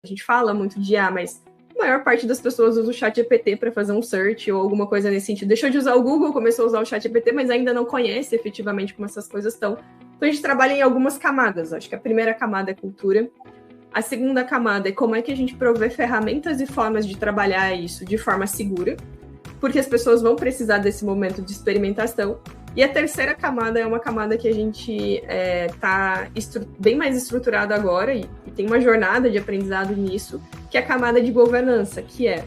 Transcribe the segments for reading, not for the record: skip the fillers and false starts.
A gente fala muito de IA, mas a maior parte das pessoas usa o ChatGPT para fazer um search ou alguma coisa nesse sentido. Deixou de usar o Google, começou a usar o ChatGPT, mas ainda não conhece efetivamente como essas coisas estão. Então a gente trabalha em algumas camadas. Acho que a primeira camada é cultura. A segunda camada é como é que a gente provê ferramentas e formas de trabalhar isso de forma segura, porque as pessoas vão precisar desse momento de experimentação. E a terceira camada é uma camada que a gente está bem mais estruturado agora e tem uma jornada de aprendizado nisso, que é a camada de governança, que é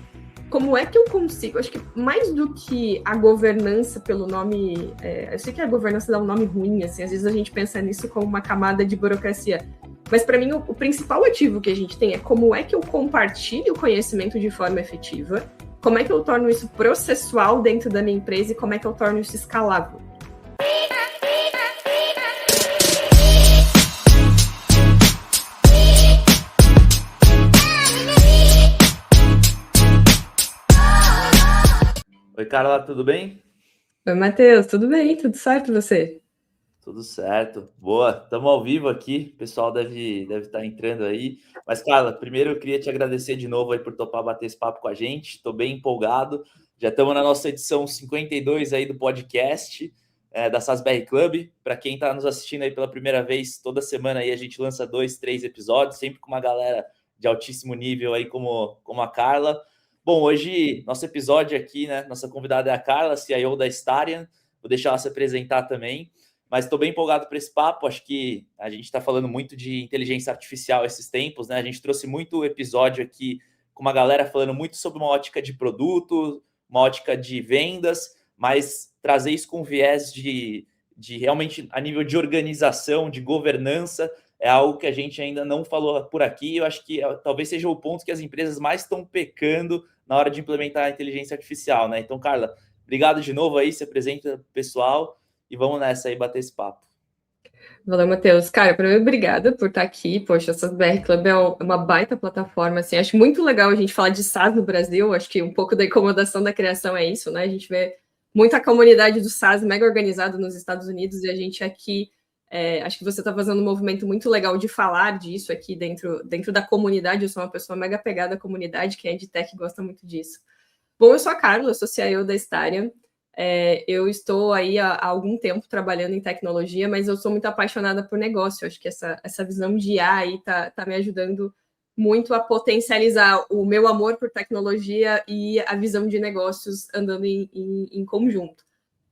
como é que eu consigo, acho que mais do que a governança pelo nome, eu sei que a governança dá um nome ruim, assim, às vezes a gente pensa nisso como uma camada de burocracia, mas para mim o principal ativo que a gente tem é como é que eu compartilho o conhecimento de forma efetiva, como é que eu torno isso processual dentro da minha empresa e como é que eu torno isso escalável. Oi, Carla, tudo bem? Oi, Matheus, tudo bem? Tudo certo você? Tudo certo. Boa, estamos ao vivo aqui, o pessoal deve estar entrando aí. Mas, Carla, primeiro eu queria te agradecer de novo aí por topar bater esse papo com a gente. Estou bem empolgado. Já estamos na nossa edição 52 aí do podcast da SaaSBR Club. Para quem está nos assistindo aí pela primeira vez, toda semana aí a gente lança 2, 3 episódios, sempre com uma galera de altíssimo nível aí como a Carla. Bom, hoje nosso episódio aqui, né? Nossa convidada é a Carla, CIO da Starion. Vou deixar ela se apresentar também. Mas estou bem empolgado para esse papo. Acho que a gente está falando muito de inteligência artificial esses tempos, né? A gente trouxe muito episódio aqui com uma galera falando muito sobre uma ótica de produto, uma ótica de vendas, mas trazer isso com viés de realmente a nível de organização, de governança, é algo que a gente ainda não falou por aqui. Eu acho que talvez seja o ponto que as empresas mais estão pecando na hora de implementar a inteligência artificial, né? Então, Carla, obrigado de novo aí, se apresenta pro pessoal. E vamos nessa aí bater esse papo. Valeu, Matheus. Cara, primeiro, obrigada por estar aqui. Poxa, essa BR Club é uma baita plataforma, assim. Acho muito legal a gente falar de SaaS no Brasil. Acho que um pouco da incomodação da criação é isso, né? A gente vê muita comunidade do SaaS mega organizada nos Estados Unidos e a gente aqui, acho que você está fazendo um movimento muito legal de falar disso aqui dentro da comunidade. Eu sou uma pessoa mega apegada à comunidade, quem é de tech gosta muito disso. Bom, eu sou a Carla, eu sou CIO da Starion. Eu estou aí há algum tempo trabalhando em tecnologia, mas eu sou muito apaixonada por negócio. Eu acho que essa visão de IA aí tá me ajudando muito a potencializar o meu amor por tecnologia e a visão de negócios andando em conjunto.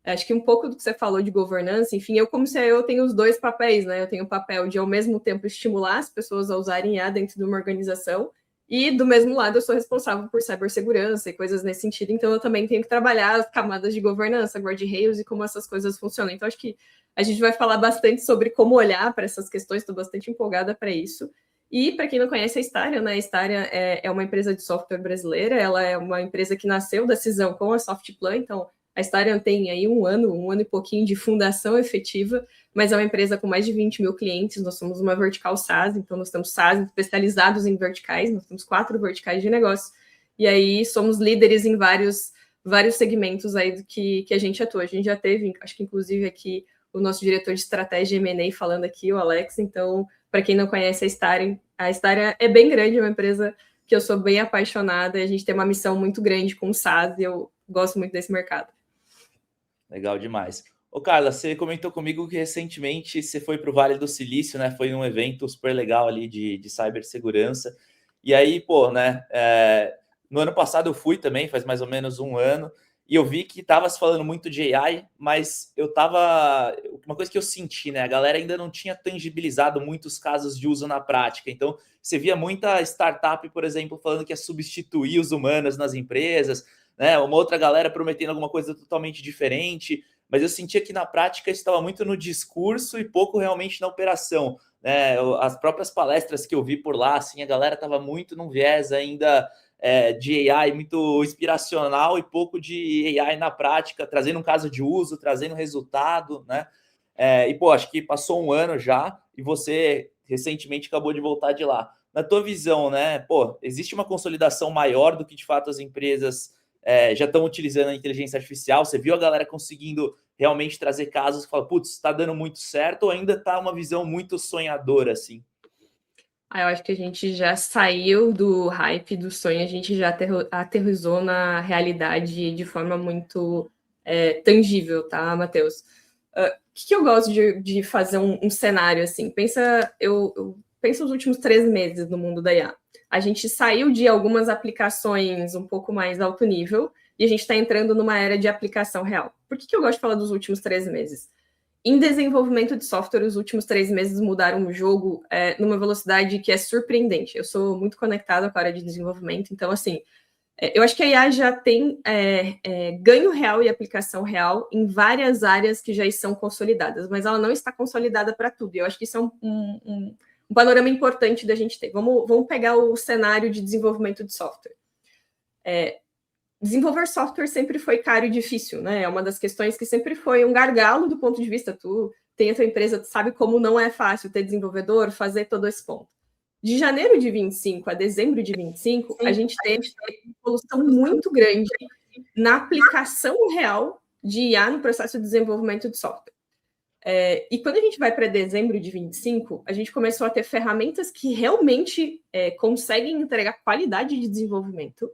Acho que um pouco do que você falou de governança, enfim, eu como CIO tenho os dois papéis, né? Eu tenho o papel de, ao mesmo tempo, estimular as pessoas a usarem IA dentro de uma organização, e, do mesmo lado, eu sou responsável por cibersegurança e coisas nesse sentido, então eu também tenho que trabalhar as camadas de governança, guardrails e como essas coisas funcionam. Então, acho que a gente vai falar bastante sobre como olhar para essas questões, estou bastante empolgada para isso. E, para quem não conhece a Starion, né, a Starion é uma empresa de software brasileira, ela é uma empresa que nasceu da cisão com a Softplan, então a Starion tem aí um ano e pouquinho de fundação efetiva, mas é uma empresa com mais de 20 mil clientes. Nós somos uma vertical SaaS, então nós temos SaaS especializados em verticais, nós temos 4 verticais de negócio, e aí somos líderes em vários segmentos aí do que a gente atua. A gente já teve, acho que inclusive aqui, o nosso diretor de estratégia M&A falando aqui, o Alex. Então, para quem não conhece a Starion é bem grande, é uma empresa que eu sou bem apaixonada, e a gente tem uma missão muito grande com o SaaS, e eu gosto muito desse mercado. Legal demais. Ô, Carla, você comentou comigo que recentemente você foi para o Vale do Silício, né? Foi num evento super legal ali de cibersegurança. E aí, pô, né? No ano passado eu fui também, faz mais ou menos um ano, e eu vi que estava se falando muito de AI, mas uma coisa que eu senti, né? A galera ainda não tinha tangibilizado muitos casos de uso na prática. Então, você via muita startup, por exemplo, falando que ia substituir os humanos nas empresas, né? Uma outra galera prometendo alguma coisa totalmente diferente, mas eu sentia que na prática estava muito no discurso e pouco realmente na operação, né? As próprias palestras que eu vi por lá, assim, a galera estava muito num viés ainda de AI muito inspiracional e pouco de AI na prática, trazendo um caso de uso, trazendo resultado, né? E, pô, acho que passou um ano já e você recentemente acabou de voltar de lá. Na tua visão, né? Pô, existe uma consolidação maior do que, de fato, as empresas já estão utilizando a inteligência artificial? Você viu a galera conseguindo realmente trazer casos que fala, putz, está dando muito certo, ou ainda está uma visão muito sonhadora, assim? Eu acho que a gente já saiu do hype, do sonho, a gente já aterrorizou na realidade de forma muito tangível, tá, Matheus? O que eu gosto de fazer um cenário assim? Pensa, eu penso os últimos 3 meses no mundo da IA. A gente saiu de algumas aplicações um pouco mais alto nível e a gente está entrando numa era de aplicação real. Por que eu gosto de falar dos últimos 3 meses? Em desenvolvimento de software, os últimos 3 meses mudaram o jogo numa velocidade que é surpreendente. Eu sou muito conectada com a área de desenvolvimento, então, assim, eu acho que a IA já tem ganho real e aplicação real em várias áreas que já estão consolidadas, mas ela não está consolidada para tudo. E eu acho que isso é um panorama importante da gente ter. Vamos pegar o cenário de desenvolvimento de software. Desenvolver software sempre foi caro e difícil, né? É uma das questões que sempre foi um gargalo do ponto de vista, tu tem a tua empresa, tu sabe como não é fácil ter desenvolvedor, fazer todo esse ponto. De janeiro de 25 a dezembro de 25, a gente teve uma evolução muito grande na aplicação real de IA no processo de desenvolvimento de software. E quando a gente vai para dezembro de 25, a gente começou a ter ferramentas que realmente conseguem entregar qualidade de desenvolvimento.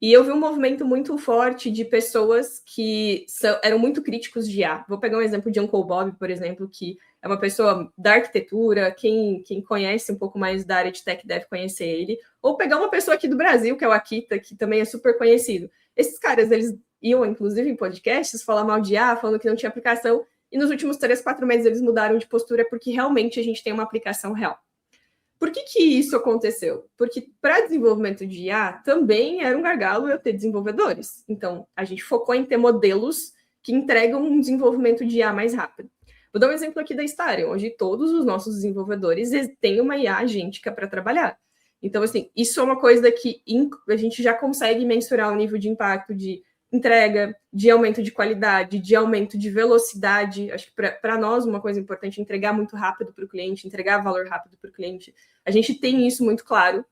E eu vi um movimento muito forte de pessoas que eram muito críticos de IA. Vou pegar um exemplo de Uncle Bob, por exemplo, que é uma pessoa da arquitetura, quem conhece um pouco mais da área de tech deve conhecer ele. Ou pegar uma pessoa aqui do Brasil, que é o Akita, que também é super conhecido. Esses caras, eles iam, inclusive, em podcasts, falar mal de IA, falando que não tinha aplicação, e nos últimos 3, 4 meses eles mudaram de postura porque realmente a gente tem uma aplicação real. Por que isso aconteceu? Porque para desenvolvimento de IA também era um gargalo eu ter desenvolvedores. Então, a gente focou em ter modelos que entregam um desenvolvimento de IA mais rápido. Vou dar um exemplo aqui da Starion, onde todos os nossos desenvolvedores têm uma IA agêntica para trabalhar. Então, assim, isso é uma coisa que a gente já consegue mensurar o nível de impacto de entrega, de aumento de qualidade, de aumento de velocidade. Acho que para nós uma coisa importante é entregar muito rápido para o cliente, entregar valor rápido para o cliente. A gente tem isso muito claro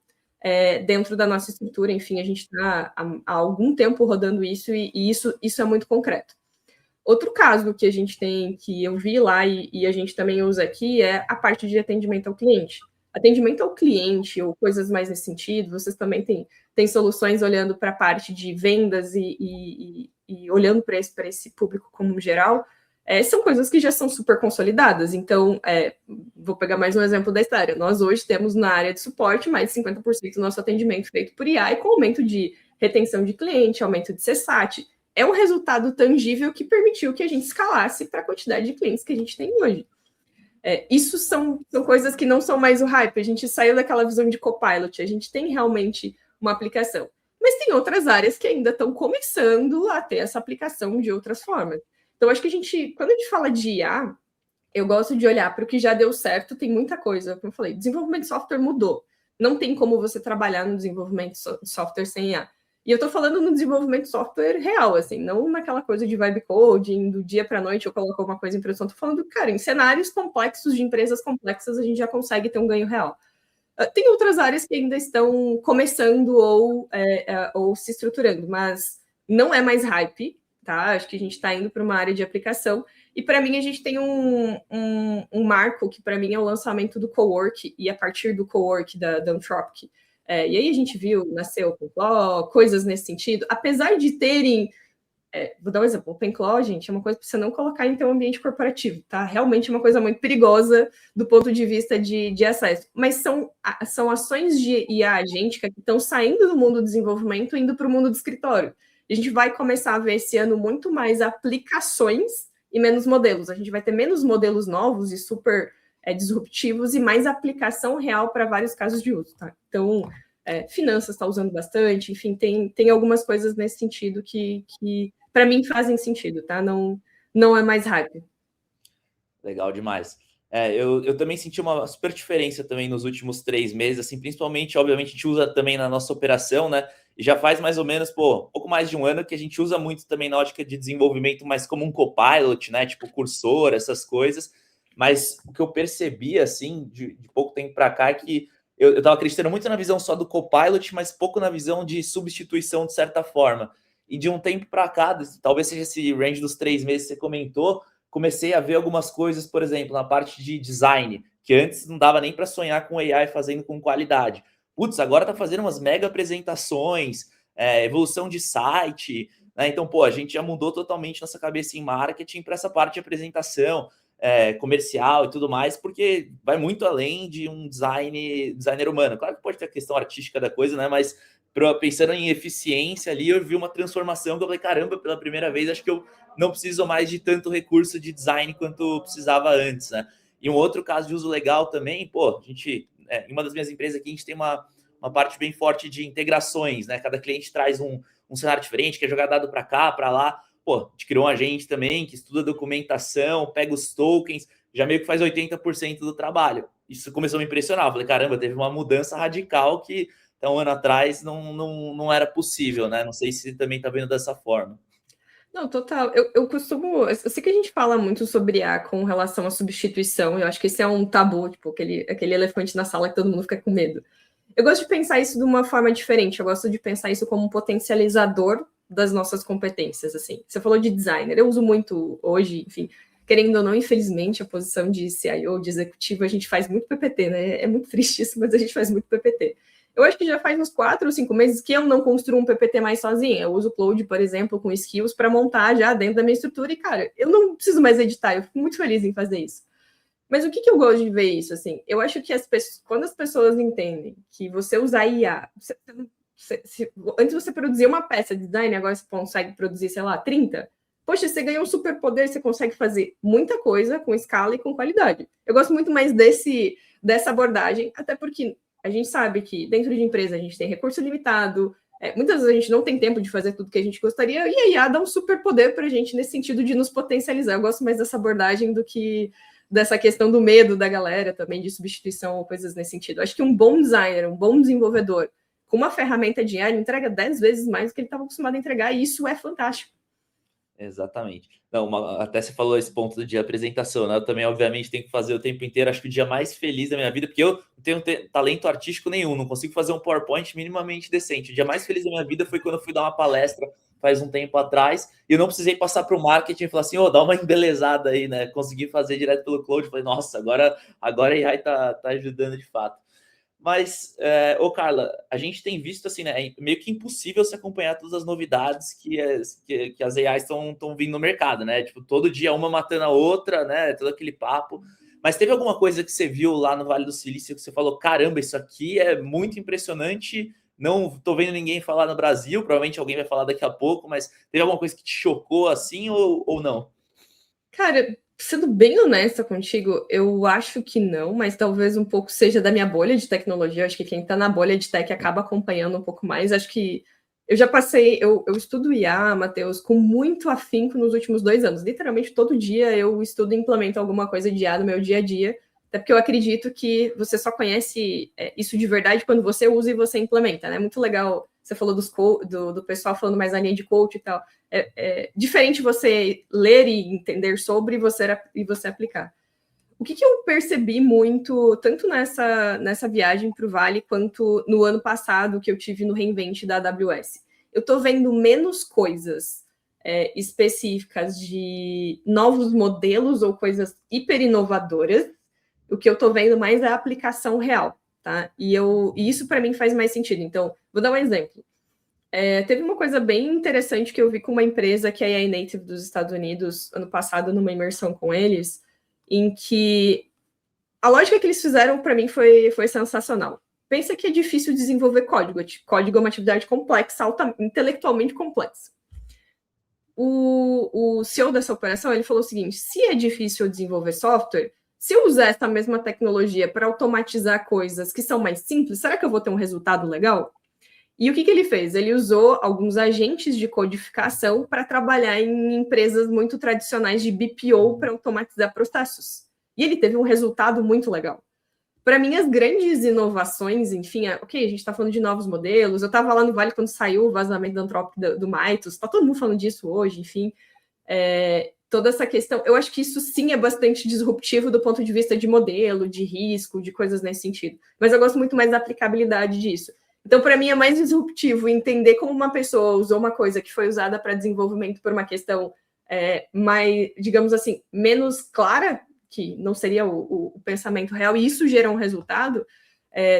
dentro da nossa estrutura. Enfim, a gente está há algum tempo rodando isso e isso é muito concreto. Outro caso que a gente tem, que eu vi lá e a gente também usa aqui, é a parte de atendimento ao cliente. Atendimento ao cliente ou coisas mais nesse sentido, vocês também têm soluções olhando para a parte de vendas e olhando para esse público como geral, são coisas que já são super consolidadas. Então, vou pegar mais um exemplo da história. Nós hoje temos na área de suporte mais de 50% do nosso atendimento feito por IA e com aumento de retenção de cliente, aumento de CSAT. É um resultado tangível que permitiu que a gente escalasse para a quantidade de clientes que a gente tem hoje. Isso são coisas que não são mais o hype. A gente saiu daquela visão de copilot, a gente tem realmente uma aplicação. Mas tem outras áreas que ainda estão começando a ter essa aplicação de outras formas. Então, acho que quando a gente fala de IA, eu gosto de olhar para o que já deu certo, tem muita coisa. Como eu falei, desenvolvimento de software mudou. Não tem como você trabalhar no desenvolvimento de software sem IA. E eu estou falando no desenvolvimento de software real, assim, não naquela coisa de vibe coding, do dia para a noite eu coloco alguma coisa em produção. Estou falando, cara, em cenários complexos, de empresas complexas, a gente já consegue ter um ganho real. Tem outras áreas que ainda estão começando ou se estruturando, mas não é mais hype, tá? Acho que a gente está indo para uma área de aplicação. E para mim, a gente tem um marco que para mim é o lançamento do Cowork, e a partir do Cowork da Anthropic. E aí a gente viu, nasceu o Penclaw, coisas nesse sentido. Apesar de terem... vou dar um exemplo. O Penclaw, gente, é uma coisa para você não colocar em teu ambiente corporativo, tá? Realmente é uma coisa muito perigosa do ponto de vista de acesso. Mas são ações de IA agêntica que estão saindo do mundo do desenvolvimento e indo para o mundo do escritório. A gente vai começar a ver esse ano muito mais aplicações e menos modelos. A gente vai ter menos modelos novos e super disruptivos e mais aplicação real para vários casos de uso, tá? Então, finanças está usando bastante, enfim, tem algumas coisas nesse sentido que para mim fazem sentido, tá? Não é mais hype. Legal demais. Eu também senti uma super diferença também nos últimos 3 meses, assim, principalmente, obviamente, a gente usa também na nossa operação, né? E já faz mais ou menos, um pouco mais de um ano que a gente usa muito também na ótica de desenvolvimento, mas como um copilot, né? Tipo cursor, essas coisas. Mas o que eu percebi, assim, de pouco tempo para cá, é que eu estava acreditando muito na visão só do copilot, mas pouco na visão de substituição, de certa forma. E de um tempo para cá, talvez seja esse range dos 3 meses que você comentou, comecei a ver algumas coisas, por exemplo, na parte de design, que antes não dava nem para sonhar com AI fazendo com qualidade. Putz, agora tá fazendo umas mega apresentações, evolução de site, né? Então, pô, a gente já mudou totalmente nossa cabeça em marketing para essa parte de apresentação, comercial e tudo mais, porque vai muito além de um designer humano. Claro que pode ter a questão artística da coisa, né? Mas pensando em eficiência ali, eu vi uma transformação que eu falei, caramba, pela primeira vez, acho que eu não preciso mais de tanto recurso de design quanto precisava antes, né? E um outro caso de uso legal também, pô, a gente, em uma das minhas empresas aqui, a gente tem uma parte bem forte de integrações, né? Cada cliente traz um cenário diferente, quer jogar dado para cá, para lá. Pô, a gente criou um agente também que estuda documentação, pega os tokens, já meio que faz 80% do trabalho. Isso começou a me impressionar. Eu falei, caramba, teve uma mudança radical que até um ano atrás não era possível, né? Não sei se também está vendo dessa forma. Não, total. Eu costumo. Eu sei que a gente fala muito sobre IA com relação à substituição. Eu acho que esse é um tabu, tipo, aquele elefante na sala que todo mundo fica com medo. Eu gosto de pensar isso de uma forma diferente. Eu gosto de pensar isso como um potencializador das nossas competências, assim. Você falou de designer. Eu uso muito hoje, enfim, querendo ou não, infelizmente, a posição de CIO, de executivo, a gente faz muito PPT, né? É muito triste isso, mas a gente faz muito PPT. Eu acho que já faz uns 4 ou 5 meses que eu não construo um PPT mais sozinha. Eu uso o Cloud, por exemplo, com skills para montar já dentro da minha estrutura. E, cara, eu não preciso mais editar. Eu fico muito feliz em fazer isso. Mas o que eu gosto de ver isso? Assim, eu acho que quando as pessoas entendem que você usar IA... antes você produzia uma peça de design, agora você consegue produzir, sei lá, 30. Poxa, você ganhou um superpoder, você consegue fazer muita coisa com escala e com qualidade. Eu gosto muito mais dessa abordagem, até porque a gente sabe que dentro de empresa a gente tem recurso limitado, muitas vezes a gente não tem tempo de fazer tudo que a gente gostaria, e a IA dá um superpoder para a gente nesse sentido de nos potencializar. Eu gosto mais dessa abordagem do que dessa questão do medo da galera também, de substituição ou coisas nesse sentido. Eu acho que um bom designer, um bom desenvolvedor, com uma ferramenta de IA, ele entrega 10 vezes mais do que ele estava acostumado a entregar, e isso é fantástico. Exatamente. Não, até você falou esse ponto de apresentação, né? Eu também, obviamente, tenho que fazer o tempo inteiro. Acho que o dia mais feliz da minha vida, porque eu não tenho talento artístico nenhum, não consigo fazer um PowerPoint minimamente decente. O dia mais feliz da minha vida foi quando eu fui dar uma palestra faz um tempo atrás e eu não precisei passar para o marketing e falar assim, dá uma embelezada aí, né? Consegui fazer direto pelo Cloud. Falei, nossa, agora a AI tá ajudando de fato. Mas, Carla, a gente tem visto assim, né? É meio que impossível se acompanhar todas as novidades que as AIs estão vindo no mercado, né? Tipo, todo dia uma matando a outra, né? Todo aquele papo. Mas teve alguma coisa que você viu lá no Vale do Silício que você falou, caramba, isso aqui é muito impressionante. Não tô vendo ninguém falar no Brasil, provavelmente alguém vai falar daqui a pouco, mas teve alguma coisa que te chocou assim ou não? Cara, sendo bem honesta contigo, eu acho que não, mas talvez um pouco seja da minha bolha de tecnologia. Eu acho que quem está na bolha de tech acaba acompanhando um pouco mais. Acho que eu já passei, eu estudo IA, Matheus, com muito afinco nos últimos 2 anos. Literalmente todo dia eu estudo e implemento alguma coisa de IA no meu dia a dia, até porque eu acredito que você só conhece isso de verdade quando você usa e você implementa, né? Muito legal, você falou do pessoal falando mais na linha de coach e tal. É diferente você ler e entender sobre e você aplicar. O que eu percebi muito, tanto nessa viagem para o Vale, quanto no ano passado que eu tive no Reinvent da AWS. Eu estou vendo menos coisas específicas de novos modelos ou coisas hiper inovadoras. O que eu estou vendo mais é a aplicação real, tá? E isso para mim faz mais sentido. Então, vou dar um exemplo. Teve uma coisa bem interessante que eu vi com uma empresa que é a AI Native dos Estados Unidos, ano passado, numa imersão com eles, em que a lógica que eles fizeram, para mim, foi sensacional. Pensa que é difícil desenvolver código. Código é uma atividade complexa, intelectualmente complexa. O CEO dessa operação, ele falou o seguinte, se é difícil desenvolver software, se eu usar essa mesma tecnologia para automatizar coisas que são mais simples, será que eu vou ter um resultado legal? E o que ele fez? Ele usou alguns agentes de codificação para trabalhar em empresas muito tradicionais de BPO para automatizar processos. E ele teve um resultado muito legal. Para mim, as grandes inovações, enfim, a gente está falando de novos modelos. Eu estava lá no Vale quando saiu o vazamento da Anthropic do Mythos, está todo mundo falando disso hoje, enfim. Toda essa questão, eu acho que isso sim é bastante disruptivo do ponto de vista de modelo, de risco, de coisas nesse sentido. Mas eu gosto muito mais da aplicabilidade disso. Então, para mim, é mais disruptivo entender como uma pessoa usou uma coisa que foi usada para desenvolvimento por uma questão mais, digamos assim, menos clara que não seria o pensamento real, e isso gera um resultado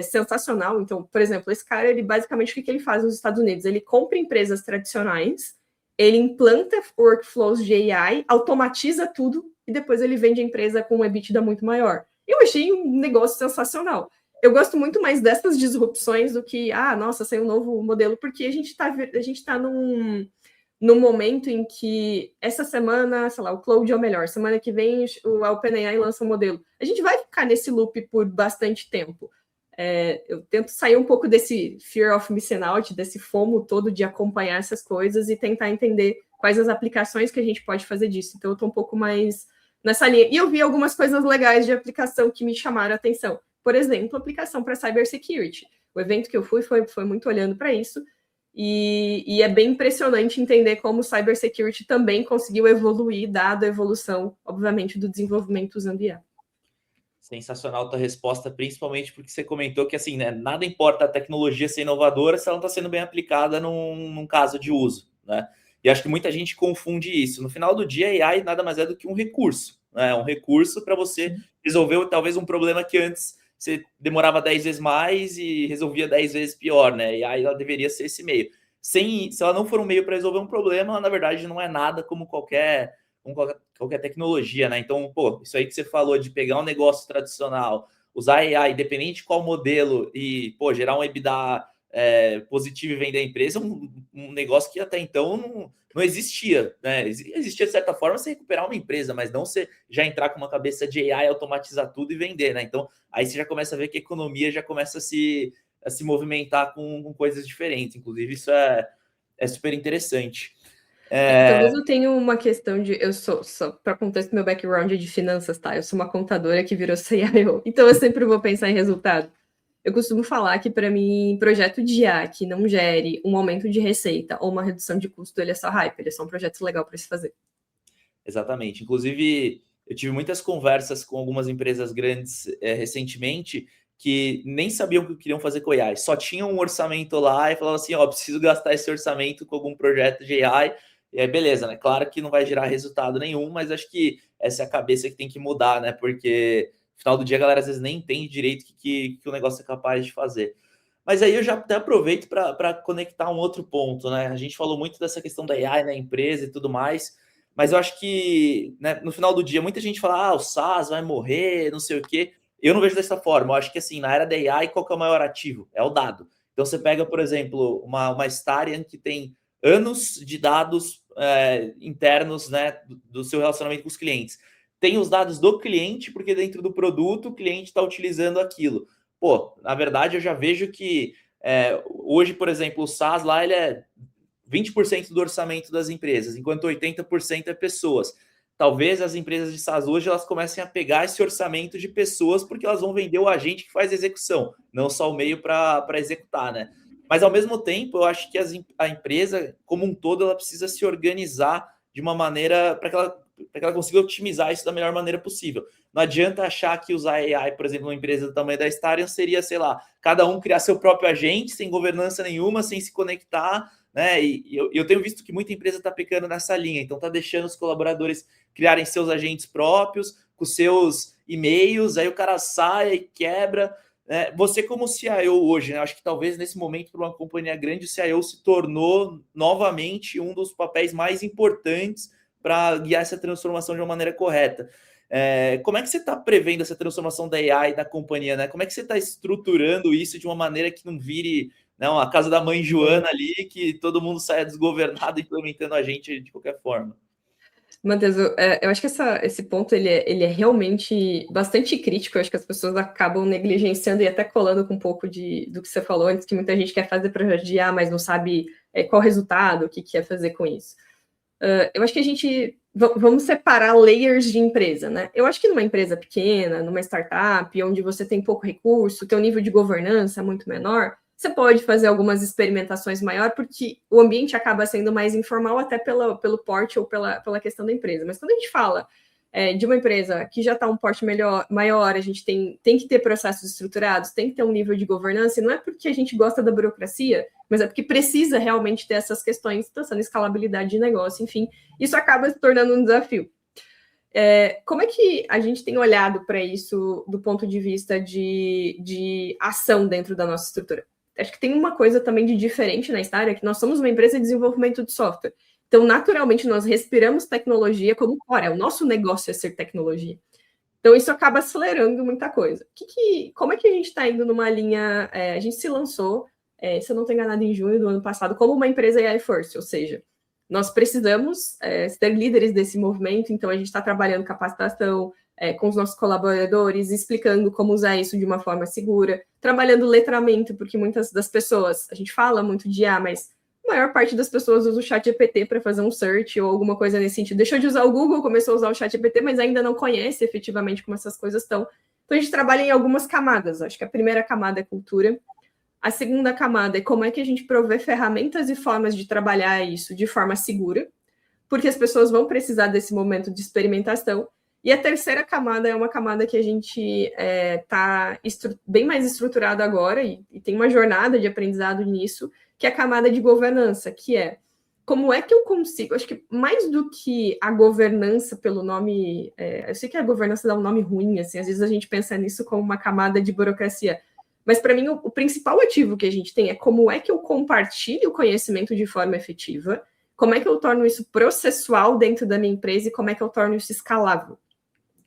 sensacional. Então, por exemplo, esse cara, ele basicamente, o que ele faz nos Estados Unidos? Ele compra empresas tradicionais, ele implanta workflows de AI, automatiza tudo, e depois ele vende a empresa com um EBITDA muito maior. Eu achei um negócio sensacional. Eu gosto muito mais dessas disrupções do que, nossa, saiu um novo modelo, porque a gente tá num momento em que essa semana, sei lá, o Claude é o melhor, semana que vem a OpenAI lança um modelo. A gente vai ficar nesse loop por bastante tempo. Eu tento sair um pouco desse fear of missing out, desse FOMO todo de acompanhar essas coisas e tentar entender quais as aplicações que a gente pode fazer disso. Então, eu estou um pouco mais nessa linha. E eu vi algumas coisas legais de aplicação que me chamaram a atenção. Por exemplo, aplicação para cybersecurity. O evento que eu fui foi muito olhando para isso. E é bem impressionante entender como o cybersecurity também conseguiu evoluir, dado a evolução, obviamente, do desenvolvimento usando IA. Sensacional tua resposta, principalmente porque você comentou que, assim, né, nada importa a tecnologia ser inovadora se ela não está sendo bem aplicada num caso de uso, né? E acho que muita gente confunde isso. No final do dia, a AI nada mais é do que um recurso, né? Um recurso para você resolver talvez um problema que antes você demorava 10 vezes mais e resolvia 10 vezes pior, né? E aí ela deveria ser esse meio. Se ela não for um meio para resolver um problema, ela, na verdade, não é nada como qualquer tecnologia, né? Então, pô, isso aí que você falou de pegar um negócio tradicional, usar AI, independente de qual modelo, e, pô, gerar um EBITDA positivo e vender a empresa, um negócio que até então não existia, né? Existia, de certa forma, você recuperar uma empresa, mas não você já entrar com uma cabeça de AI, automatizar tudo e vender, né? Então, aí você já começa a ver que a economia já começa a se movimentar com coisas diferentes. Inclusive, isso é super interessante. Talvez eu tenha uma questão de. Eu sou, para contexto, meu background é de finanças, tá? Eu sou uma contadora que virou CIO, então eu sempre vou pensar em resultado. Eu costumo falar que, para mim, projeto de IA que não gere um aumento de receita ou uma redução de custo, ele é só hype, ele é só um projeto legal para se fazer. Exatamente. Inclusive, eu tive muitas conversas com algumas empresas grandes recentemente que nem sabiam o que queriam fazer com AI, só tinham um orçamento lá e falavam assim, preciso gastar esse orçamento com algum projeto de AI. E aí, beleza, né? Claro que não vai gerar resultado nenhum, mas acho que essa é a cabeça que tem que mudar, né? Porque no final do dia a galera às vezes nem entende direito o que o negócio é capaz de fazer. Mas aí eu já até aproveito para conectar um outro ponto, né? A gente falou muito dessa questão da AI na empresa e tudo mais, mas eu acho que, né, no final do dia muita gente fala, o SaaS vai morrer, não sei o quê. Eu não vejo dessa forma. Eu acho que, assim, na era da AI, qual que é o maior ativo? É o dado. Então você pega, por exemplo, uma Starion que tem anos de dados internos, né, do seu relacionamento com os clientes. Tem os dados do cliente, porque dentro do produto o cliente está utilizando aquilo. Pô, na verdade, eu já vejo que hoje, por exemplo, o SaaS lá, ele é 20% do orçamento das empresas, enquanto 80% é pessoas. Talvez as empresas de SaaS hoje elas comecem a pegar esse orçamento de pessoas porque elas vão vender o agente que faz a execução, não só o meio para executar, né? Mas, ao mesmo tempo, eu acho que a empresa, como um todo, ela precisa se organizar de uma maneira para que ela consiga otimizar isso da melhor maneira possível. Não adianta achar que usar AI, por exemplo, uma empresa do tamanho da Starion seria, sei lá, cada um criar seu próprio agente, sem governança nenhuma, sem se conectar, né? E eu tenho visto que muita empresa está pecando nessa linha, então está deixando os colaboradores criarem seus agentes próprios, com seus e-mails, aí o cara sai e quebra. Você como CIO hoje, né? Acho que talvez nesse momento para uma companhia grande o CIO se tornou novamente um dos papéis mais importantes para guiar essa transformação de uma maneira correta. Como é que você está prevendo essa transformação da AI da companhia, né? Como é que você está estruturando isso de uma maneira que não vire, né, a casa da mãe Joana ali, que todo mundo saia desgovernado implementando a gente de qualquer forma? Matheus, eu acho que esse ponto ele é realmente bastante crítico. Eu acho que as pessoas acabam negligenciando e até colando com um pouco do que você falou antes, que muita gente quer fazer projeto de IA, mas não sabe qual o resultado, o que quer fazer com isso. Eu acho que a gente... Vamos separar layers de empresa, né? Eu acho que numa empresa pequena, numa startup, onde você tem pouco recurso, o teu nível de governança é muito menor, você pode fazer algumas experimentações maior, porque o ambiente acaba sendo mais informal, até pelo porte ou pela questão da empresa. Mas quando a gente fala de uma empresa que já está um porte maior, a gente tem que ter processos estruturados, tem que ter um nível de governança, e não é porque a gente gosta da burocracia, mas é porque precisa realmente ter essas questões, pensando em escalabilidade de negócio, enfim, isso acaba se tornando um desafio. Como é que a gente tem olhado para isso do ponto de vista de ação dentro da nossa estrutura? Acho que tem uma coisa também de diferente na Staria, que nós somos uma empresa de desenvolvimento de software. Então, naturalmente, nós respiramos tecnologia como core. O nosso negócio é ser tecnologia. Então, isso acaba acelerando muita coisa. Como é que a gente está indo numa linha... a gente se lançou, se eu não estou enganado, em junho do ano passado, como uma empresa AI First, ou seja, nós precisamos ser líderes desse movimento, então a gente está trabalhando capacitação com os nossos colaboradores, explicando como usar isso de uma forma segura, trabalhando letramento, porque muitas das pessoas, a gente fala muito de IA, mas a maior parte das pessoas usa o chat GPT para fazer um search ou alguma coisa nesse sentido. Deixou de usar o Google, começou a usar o chat GPT, mas ainda não conhece efetivamente como essas coisas estão. Então a gente trabalha em algumas camadas. Acho que a primeira camada é cultura. A segunda camada é como é que a gente provê ferramentas e formas de trabalhar isso de forma segura, porque as pessoas vão precisar desse momento de experimentação. E a terceira camada é uma camada que a gente está bem mais estruturado agora e tem uma jornada de aprendizado nisso, que é a camada de governança, que é como é que eu consigo... Acho que mais do que a governança pelo nome... eu sei que a governança dá um nome ruim, assim, às vezes a gente pensa nisso como uma camada de burocracia, mas para mim o principal ativo que a gente tem é como é que eu compartilho o conhecimento de forma efetiva, como é que eu torno isso processual dentro da minha empresa e como é que eu torno isso escalável,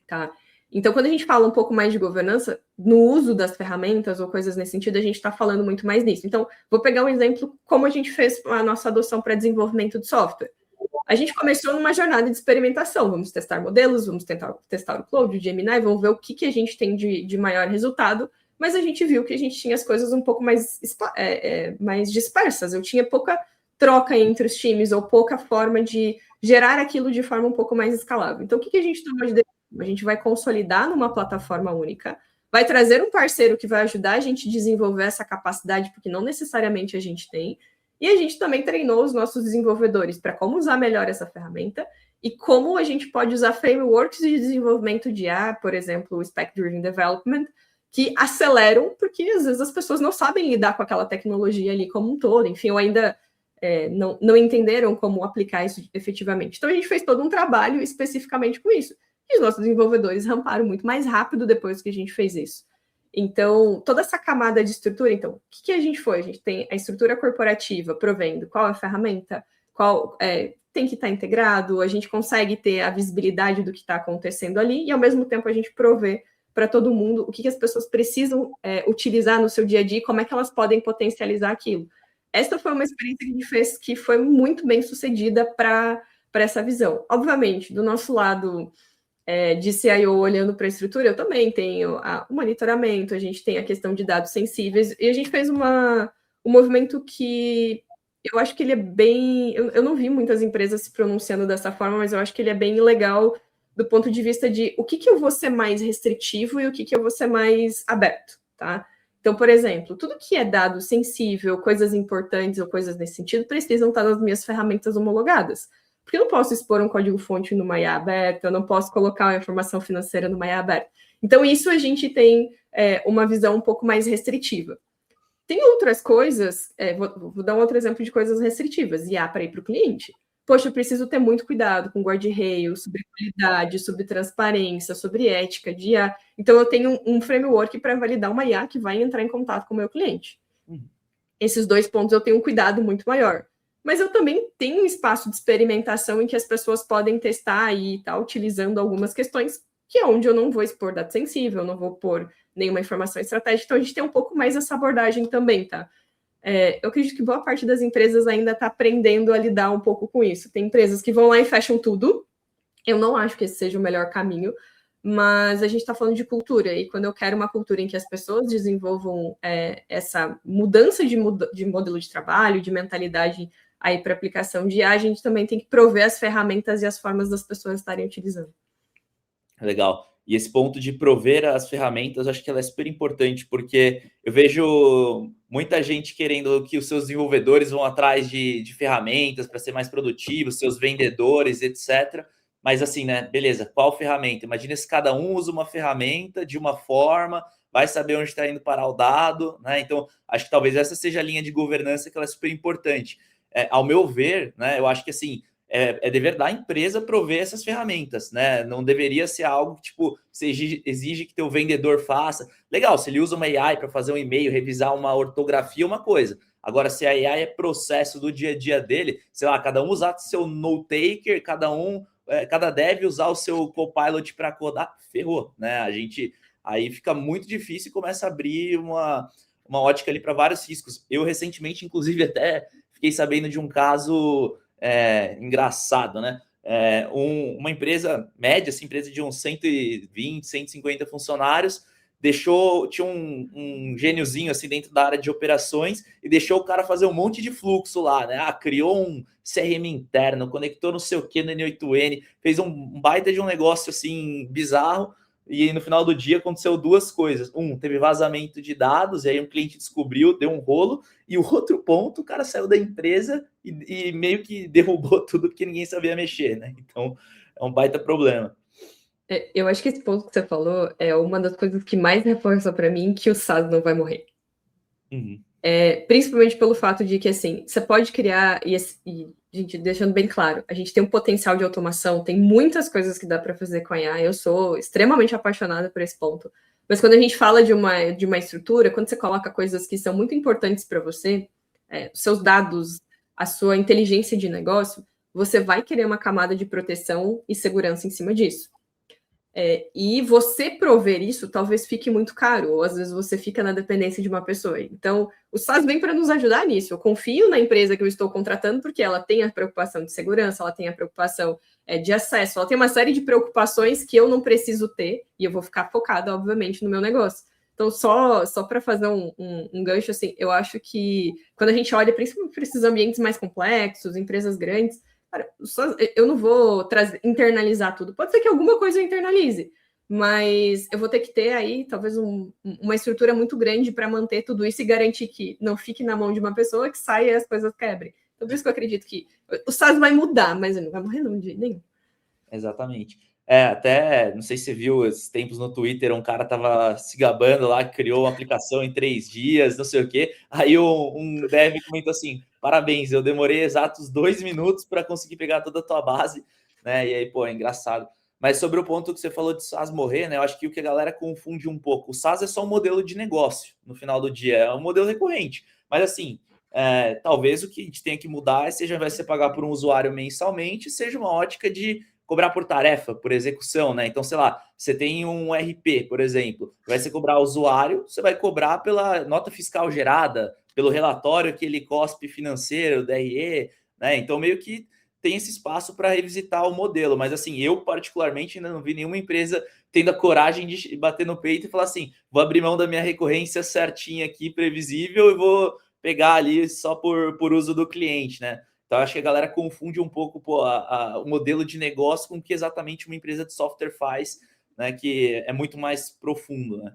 tá? Então, quando a gente fala um pouco mais de governança, no uso das ferramentas ou coisas nesse sentido, a gente está falando muito mais nisso. Então, vou pegar um exemplo como a gente fez a nossa adoção para desenvolvimento de software. A gente começou numa jornada de experimentação. Vamos testar modelos, vamos tentar testar o Cloud, o Gemini, vamos ver o que a gente tem de maior resultado, mas a gente viu que a gente tinha as coisas um pouco mais dispersas. Eu tinha pouca troca entre os times ou pouca forma de gerar aquilo de forma um pouco mais escalável. Então, o que a gente tomou de decisão? A gente vai consolidar numa plataforma única, vai trazer um parceiro que vai ajudar a gente a desenvolver essa capacidade, porque não necessariamente a gente tem, e a gente também treinou os nossos desenvolvedores para como usar melhor essa ferramenta e como a gente pode usar frameworks de desenvolvimento de IA, por exemplo, o Spec Driven Development, que aceleram, porque às vezes as pessoas não sabem lidar com aquela tecnologia ali como um todo, enfim, ou ainda não entenderam como aplicar isso efetivamente. Então, a gente fez todo um trabalho especificamente com isso. E os nossos desenvolvedores ramparam muito mais rápido depois que a gente fez isso. Então, toda essa camada de estrutura, então, o que a gente foi? A gente tem a estrutura corporativa provendo qual é a ferramenta, qual tem que estar integrado, a gente consegue ter a visibilidade do que está acontecendo ali, e ao mesmo tempo a gente provê para todo mundo o que as pessoas precisam utilizar no seu dia a dia e como é que elas podem potencializar aquilo. Essa foi uma experiência que a gente fez que foi muito bem sucedida para essa visão. Obviamente, do nosso lado de CIO olhando para a estrutura, eu também tenho o monitoramento, a gente tem a questão de dados sensíveis, e a gente fez um movimento que eu acho que ele é bem... Eu não vi muitas empresas se pronunciando dessa forma, mas eu acho que ele é bem legal do ponto de vista de o que eu vou ser mais restritivo e o que eu vou ser mais aberto, tá? Então, por exemplo, tudo que é dado sensível, coisas importantes ou coisas nesse sentido, precisam estar nas minhas ferramentas homologadas. Porque eu não posso expor um código-fonte numa IA aberta, eu não posso colocar uma informação financeira numa IA aberta. Então, isso a gente tem uma visão um pouco mais restritiva. Tem outras coisas, vou dar um outro exemplo de coisas restritivas, IA para ir para o cliente. Poxa, eu preciso ter muito cuidado com guardrails, sobre qualidade, sobre transparência, sobre ética de IA. Então, eu tenho um framework para validar uma IA que vai entrar em contato com o meu cliente. Esses dois pontos eu tenho um cuidado muito maior. Mas eu também tenho um espaço de experimentação em que as pessoas podem testar e estar utilizando algumas questões, que é onde eu não vou expor dado sensível, não vou pôr nenhuma informação estratégica. Então, a gente tem um pouco mais essa abordagem também, tá? Eu acredito que boa parte das empresas ainda está aprendendo a lidar um pouco com isso. Tem empresas que vão lá e fecham tudo. Eu não acho que esse seja o melhor caminho, mas a gente está falando de cultura, e quando eu quero uma cultura em que as pessoas desenvolvam essa mudança de modelo de trabalho, de mentalidade aí para aplicação de IA, a gente também tem que prover as ferramentas e as formas das pessoas estarem utilizando. Legal. E esse ponto de prover as ferramentas, acho que ela é super importante, porque eu vejo muita gente querendo que os seus desenvolvedores vão atrás de ferramentas para ser mais produtivos, seus vendedores, etc. Mas assim, né? Beleza, qual ferramenta? Imagina se cada um usa uma ferramenta de uma forma, vai saber onde está indo parar o dado, né? Então, acho que talvez essa seja a linha de governança que ela é super importante. Ao meu ver, né? Eu acho que assim, é dever da empresa prover essas ferramentas, né? Não deveria ser algo que, tipo, você exige que teu vendedor faça. Legal, se ele usa uma AI para fazer um e-mail, revisar uma ortografia, uma coisa. Agora, se a AI é processo do dia a dia dele, sei lá, cada um usar seu note-taker, cada dev usar o seu Copilot para codar, ferrou, né? A gente aí fica muito difícil e começa a abrir uma ótica ali para vários riscos. Eu recentemente, inclusive, até fiquei sabendo de um caso engraçado, né? Uma empresa média, assim, empresa de uns 120, 150 funcionários, tinha um gêniozinho assim dentro da área de operações e deixou o cara fazer um monte de fluxo lá, né? Criou um CRM interno, conectou não sei o que no N8N, fez um baita de um negócio assim bizarro. E no final do dia aconteceu duas coisas. Teve vazamento de dados, e aí um cliente descobriu, deu um rolo, e o outro ponto, o cara saiu da empresa e meio que derrubou tudo porque ninguém sabia mexer, né? Então é um baita problema. Eu acho que esse ponto que você falou é uma das coisas que mais reforça para mim que o SaaS não vai morrer. Uhum. Principalmente pelo fato de que, assim, você pode criar, gente, deixando bem claro, a gente tem um potencial de automação, tem muitas coisas que dá para fazer com a IA, eu sou extremamente apaixonada por esse ponto. Mas quando a gente fala de uma estrutura, quando você coloca coisas que são muito importantes para você, seus dados, a sua inteligência de negócio, você vai querer uma camada de proteção e segurança em cima disso. E você prover isso talvez fique muito caro, ou às vezes você fica na dependência de uma pessoa. Então, o SaaS vem para nos ajudar nisso. Eu confio na empresa que eu estou contratando, porque ela tem a preocupação de segurança, ela tem a preocupação de acesso, ela tem uma série de preocupações que eu não preciso ter, e eu vou ficar focada, obviamente, no meu negócio. Então, só para fazer um gancho, assim, eu acho que quando a gente olha principalmente para esses ambientes mais complexos, empresas grandes, cara, eu não vou internalizar tudo. Pode ser que alguma coisa eu internalize, mas eu vou ter que ter aí talvez uma estrutura muito grande para manter tudo isso e garantir que não fique na mão de uma pessoa, que saia e as coisas quebrem. Então, por isso que eu acredito que o SaaS vai mudar, mas ele não vai morrer não, de nenhum. Exatamente. Até, não sei se você viu esses tempos no Twitter, um cara tava se gabando lá, criou uma aplicação em 3 dias, não sei o quê. Aí um dev comentou assim: parabéns, eu demorei exatos 2 minutos para conseguir pegar toda a tua base, né? E aí, pô, é engraçado. Mas sobre o ponto que você falou de SaaS morrer, né? Eu acho que o que a galera confunde um pouco. O SaaS é só um modelo de negócio no final do dia, é um modelo recorrente. Mas assim, talvez o que a gente tenha que mudar seja, ao invés de você pagar por um usuário mensalmente, seja uma ótica de cobrar por tarefa, por execução, né? Então, sei lá, você tem um RP, por exemplo, vai ser cobrar o usuário, você vai cobrar pela nota fiscal gerada, pelo relatório que ele cospe financeiro, DRE, né? Então, meio que tem esse espaço para revisitar o modelo. Mas, assim, eu particularmente ainda não vi nenhuma empresa tendo a coragem de bater no peito e falar assim: vou abrir mão da minha recorrência certinha aqui, previsível, e vou pegar ali só por uso do cliente, né? Então, acho que a galera confunde um pouco o modelo de negócio com o que exatamente uma empresa de software faz, né? Que é muito mais profundo, né?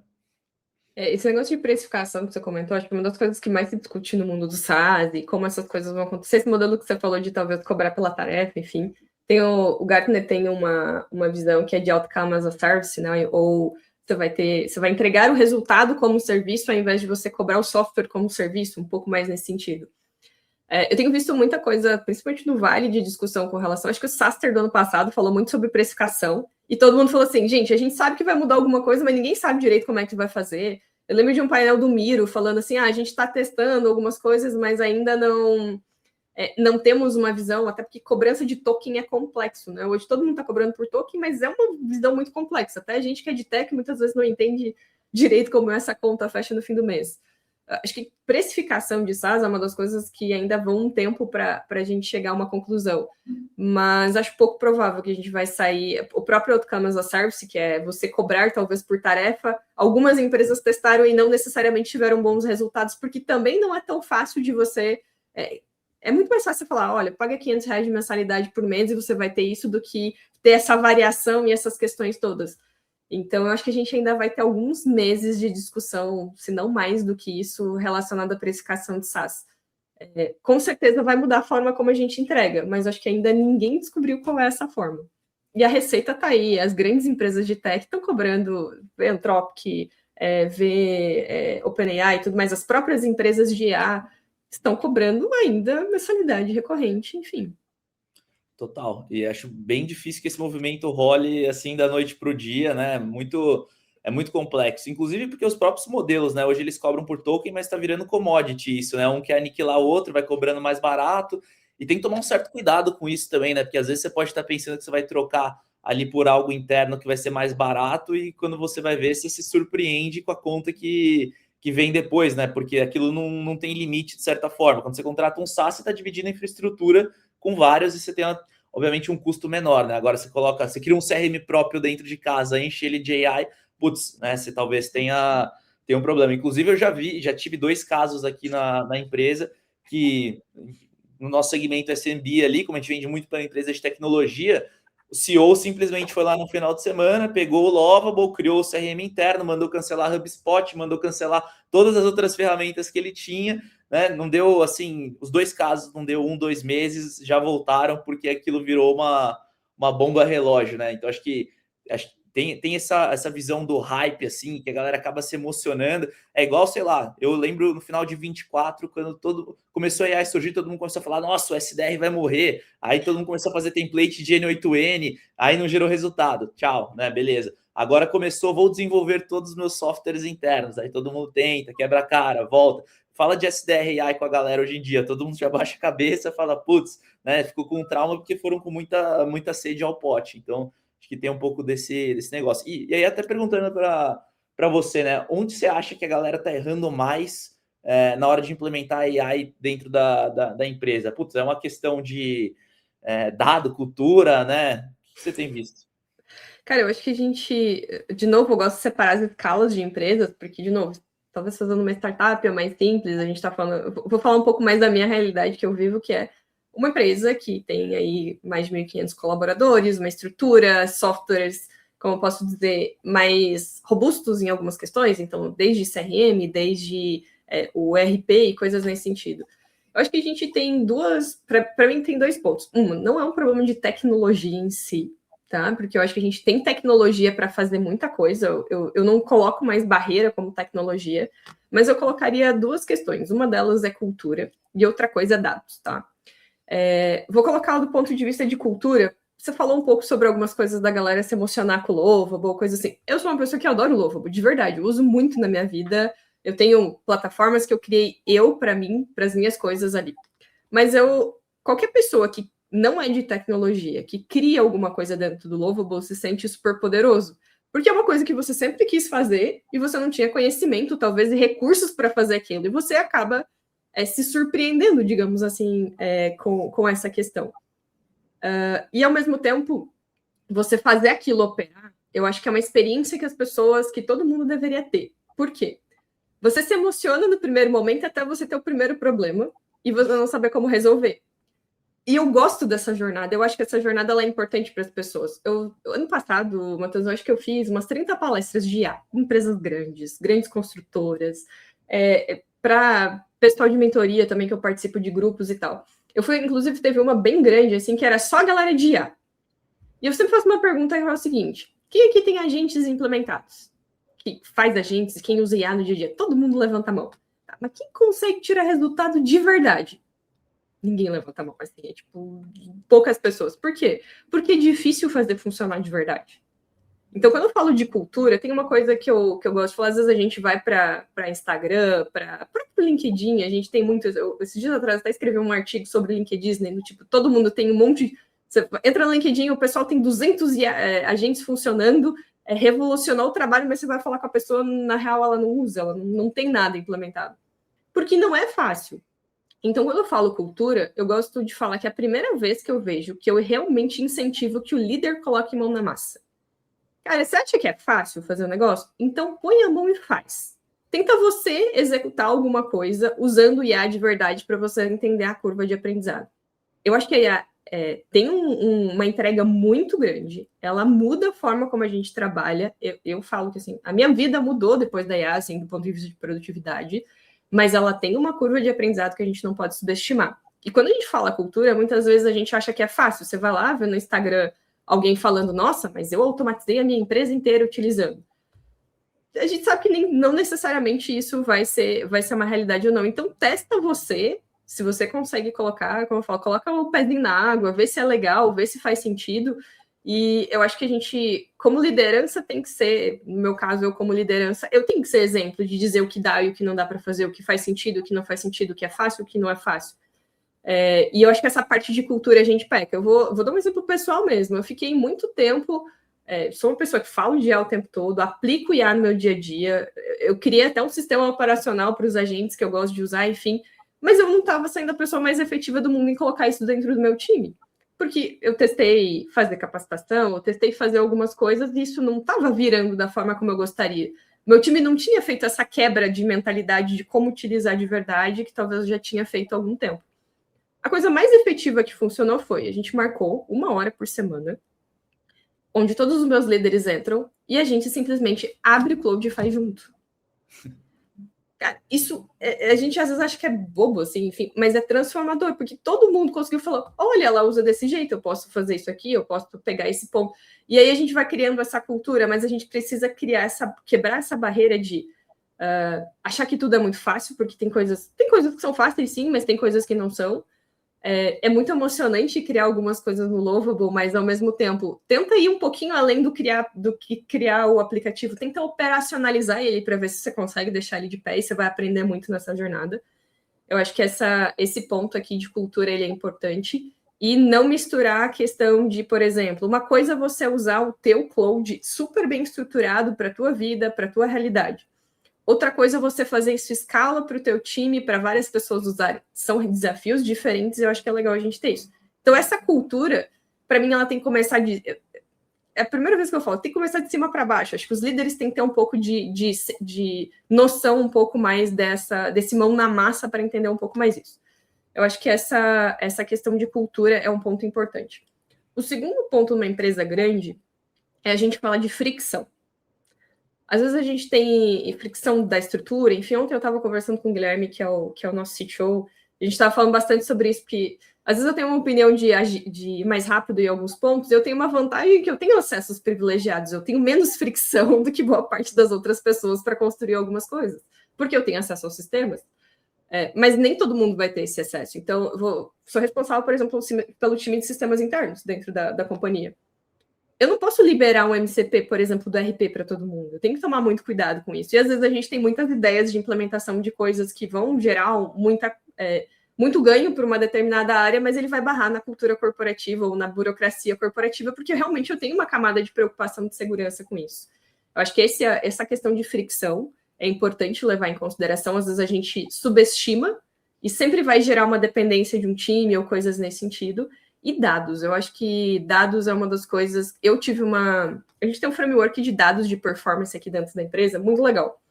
Esse negócio de precificação que você comentou, acho que é uma das coisas que mais se discute no mundo do SaaS e como essas coisas vão acontecer. Esse modelo que você falou de talvez cobrar pela tarefa, enfim. O Gartner tem uma visão que é de outcome as a service, né? Ou você vai entregar o resultado como serviço ao invés de você cobrar o software como serviço, um pouco mais nesse sentido. Eu tenho visto muita coisa, principalmente no Vale, de discussão com relação. Acho que o Saster do ano passado falou muito sobre precificação, e todo mundo falou assim: gente, a gente sabe que vai mudar alguma coisa, mas ninguém sabe direito como é que vai fazer. Eu lembro de um painel do Miro falando assim: a gente está testando algumas coisas, mas ainda não temos uma visão, até porque cobrança de token é complexo, né? Hoje todo mundo está cobrando por token, mas é uma visão muito complexa. Até a gente que é de tech muitas vezes não entende direito como essa conta fecha no fim do mês. Acho que precificação de SaaS é uma das coisas que ainda vão um tempo para a gente chegar a uma conclusão. Mas acho pouco provável que a gente vai sair. O próprio Outcome as a Service, que é você cobrar talvez por tarefa, algumas empresas testaram e não necessariamente tiveram bons resultados, porque também não é tão fácil de você. É muito mais fácil você falar: olha, paga R$ 500 de mensalidade por mês e você vai ter isso, do que ter essa variação e essas questões todas. Então, eu acho que a gente ainda vai ter alguns meses de discussão, se não mais do que isso, relacionado à precificação de SaaS. Com certeza vai mudar a forma como a gente entrega, mas acho que ainda ninguém descobriu qual é essa forma. E a receita está aí. As grandes empresas de tech estão cobrando, Anthropic, OpenAI e tudo mais. As próprias empresas de IA estão cobrando ainda mensalidade recorrente, enfim. Total. E acho bem difícil que esse movimento role assim da noite para o dia, né? É muito complexo. Inclusive porque os próprios modelos, né? Hoje eles cobram por token, mas está virando commodity isso, né? Um quer aniquilar o outro, vai cobrando mais barato. E tem que tomar um certo cuidado com isso também, né? Porque às vezes você pode estar pensando que você vai trocar ali por algo interno que vai ser mais barato, e quando você vai ver, você se surpreende com a conta que vem depois, né? Porque aquilo não tem limite, de certa forma. Quando você contrata um SaaS, você está dividindo a infraestrutura com vários e você tem, obviamente, um custo menor, né? Agora você cria um CRM próprio dentro de casa, enche ele de AI, putz, né? Você talvez tenha um problema. Inclusive, eu já tive 2 casos aqui na empresa que no nosso segmento SMB ali, como a gente vende muito para empresa de tecnologia, o CEO simplesmente foi lá no final de semana, pegou o Lovable, criou o CRM interno, mandou cancelar a HubSpot, mandou cancelar todas as outras ferramentas que ele tinha, né? Não deu assim, os 2 casos não deu 1, 2 meses, já voltaram porque aquilo virou uma bomba relógio, né? Então acho que tem essa visão do hype, assim, que a galera acaba se emocionando. É igual, sei lá, eu lembro no final de 24, quando começou a AI surgir, todo mundo começou a falar, nossa, o SDR vai morrer. Aí todo mundo começou a fazer template de N8N, aí não gerou resultado. Tchau, né? Beleza. Agora começou, vou desenvolver todos os meus softwares internos. Aí todo mundo tenta, quebra a cara, volta. Fala de SDR e AI com a galera hoje em dia, todo mundo já baixa a cabeça, fala, putz, né? Ficou com trauma porque foram com muita sede ao pote. Então, acho que tem um pouco desse negócio. E aí, até perguntando para você, né? Onde você acha que a galera está errando mais na hora de implementar AI dentro da empresa? Putz, é uma questão de dado, cultura, né? O que você tem visto? Cara, eu acho que a gente, de novo, eu gosto de separar as escalas de empresas, porque, de novo, talvez fazendo uma startup é mais simples, a gente está falando, eu vou falar um pouco mais da minha realidade que eu vivo, que é uma empresa que tem aí mais de 1.500 colaboradores, uma estrutura, softwares, como eu posso dizer, mais robustos em algumas questões, então, desde CRM, desde o ERP e coisas nesse sentido. Eu acho que a gente tem para mim tem 2 pontos. Uma, não é um problema de tecnologia em si, tá? Porque eu acho que a gente tem tecnologia para fazer muita coisa. Eu não coloco mais barreira como tecnologia, mas eu colocaria 2 questões. Uma delas é cultura e outra coisa é dados, tá? Vou colocar do ponto de vista de cultura. Você falou um pouco sobre algumas coisas da galera se emocionar com o Lovable, coisa assim. Eu sou uma pessoa que adora o Lovable, de verdade. Eu uso muito na minha vida. Eu tenho plataformas que eu criei para mim, para as minhas coisas ali. Mas qualquer pessoa que não é de tecnologia, que cria alguma coisa dentro do Lovable, se sente super poderoso. Porque é uma coisa que você sempre quis fazer e você não tinha conhecimento, talvez, e recursos para fazer aquilo. E você acaba se surpreendendo, digamos assim, com essa questão. E, ao mesmo tempo, você fazer aquilo operar, eu acho que é uma experiência que todo mundo deveria ter. Por quê? Você se emociona no primeiro momento até você ter o primeiro problema e você não saber como resolver. E eu gosto dessa jornada, eu acho que essa jornada ela é importante para as pessoas. Ano passado, Matheus, eu acho que eu fiz umas 30 palestras de IA, empresas grandes construtoras, para pessoal de mentoria também, que eu participo de grupos e tal. Inclusive, teve uma bem grande, assim, que era só a galera de IA. E eu sempre faço uma pergunta que é o seguinte: quem aqui tem agentes implementados? Que faz agentes, quem usa IA no dia a dia? Todo mundo levanta a mão. Tá, mas quem consegue tirar resultado de verdade? Ninguém levanta a mão, assim, poucas pessoas. Por quê? Porque é difícil fazer funcionar de verdade. Então, quando eu falo de cultura, tem uma coisa que eu gosto de falar. Às vezes a gente vai para Instagram, para o LinkedIn, a gente tem muitos. Esses dias atrás até escrevi um artigo sobre o LinkedIn, né, todo mundo tem um monte. Você entra no LinkedIn, o pessoal tem 200 agentes funcionando, revolucionou o trabalho, mas você vai falar com a pessoa, na real, ela não usa, ela não tem nada implementado. Porque não é fácil. Então, quando eu falo cultura, eu gosto de falar que é a primeira vez que eu vejo que eu realmente incentivo que o líder coloque mão na massa. Cara, você acha que é fácil fazer um negócio? Então, põe a mão e faz. Tenta você executar alguma coisa usando o IA de verdade para você entender a curva de aprendizado. Eu acho que a IA tem uma entrega muito grande. Ela muda a forma como a gente trabalha. Eu falo que assim, a minha vida mudou depois da IA, assim, do ponto de vista de produtividade, mas ela tem uma curva de aprendizado que a gente não pode subestimar. E quando a gente fala cultura, muitas vezes a gente acha que é fácil. Você vai lá, vê no Instagram alguém falando, nossa, mas eu automatizei a minha empresa inteira utilizando. A gente sabe que não necessariamente isso vai ser uma realidade ou não. Então, testa você Se você consegue colocar, como eu falo, coloca o pezinho na água, vê se é legal, vê se faz sentido. E eu acho que a gente, como liderança, tem que ser, no meu caso, eu como liderança, eu tenho que ser exemplo de dizer o que dá e o que não dá para fazer, o que faz sentido, o que não faz sentido, o que é fácil, o que não é fácil. E eu acho que essa parte de cultura a gente peca. Eu vou dar um exemplo pessoal mesmo. Eu fiquei muito tempo, sou uma pessoa que falo de IA o tempo todo, aplico IA no meu dia a dia, eu criei até um sistema operacional para os agentes que eu gosto de usar, enfim, mas eu não estava sendo a pessoa mais efetiva do mundo em colocar isso dentro do meu time. Porque eu testei fazer capacitação, eu testei fazer algumas coisas e isso não estava virando da forma como eu gostaria. Meu time não tinha feito essa quebra de mentalidade de como utilizar de verdade, que talvez eu já tinha feito há algum tempo. A coisa mais efetiva que funcionou foi, a gente marcou 1 hora por semana, onde todos os meus líderes entram e a gente simplesmente abre o Cloud e faz junto. Cara, isso a gente às vezes acha que é bobo, assim, enfim, mas é transformador, porque todo mundo conseguiu falar: olha, ela usa desse jeito, eu posso fazer isso aqui, eu posso pegar esse ponto. E aí a gente vai criando essa cultura, mas a gente precisa quebrar essa barreira de achar que tudo é muito fácil, porque tem coisas que são fáceis, sim, mas tem coisas que não são. É muito emocionante criar algumas coisas no Lovable, mas ao mesmo tempo, tenta ir um pouquinho além do que criar o aplicativo, tenta operacionalizar ele para ver se você consegue deixar ele de pé e você vai aprender muito nessa jornada. Eu acho que esse ponto aqui de cultura ele é importante e não misturar a questão de, por exemplo, uma coisa é você usar o teu cloud super bem estruturado para a tua vida, para a tua realidade. Outra coisa é você fazer isso escala para o teu time, para várias pessoas usarem. São desafios diferentes e eu acho que é legal a gente ter isso. Então, essa cultura, para mim, ela tem que começar de... É a primeira vez que eu falo, tem que começar de cima para baixo. Acho que os líderes têm que ter um pouco de noção um pouco mais desse mão na massa para entender um pouco mais isso. Eu acho que essa questão de cultura é um ponto importante. O segundo ponto numa empresa grande é a gente falar de fricção. Às vezes a gente tem fricção da estrutura, enfim, ontem eu estava conversando com o Guilherme, que é o nosso CTO, a gente estava falando bastante sobre isso, porque às vezes eu tenho uma opinião de ir mais rápido em alguns pontos, eu tenho uma vantagem que eu tenho acessos privilegiados, eu tenho menos fricção do que boa parte das outras pessoas para construir algumas coisas, porque eu tenho acesso aos sistemas, mas nem todo mundo vai ter esse acesso. Então, eu sou responsável, por exemplo, pelo time de sistemas internos dentro da companhia. Eu não posso liberar um MCP, por exemplo, do RP para todo mundo. Eu tenho que tomar muito cuidado com isso. E às vezes a gente tem muitas ideias de implementação de coisas que vão gerar muito ganho para uma determinada área, mas ele vai barrar na cultura corporativa ou na burocracia corporativa, porque realmente eu tenho uma camada de preocupação de segurança com isso. Eu acho que essa questão de fricção é importante levar em consideração. Às vezes a gente subestima e sempre vai gerar uma dependência de um time ou coisas nesse sentido. E dados, eu acho que dados é uma das coisas. A gente tem um framework de dados de performance aqui dentro da empresa, muito legal.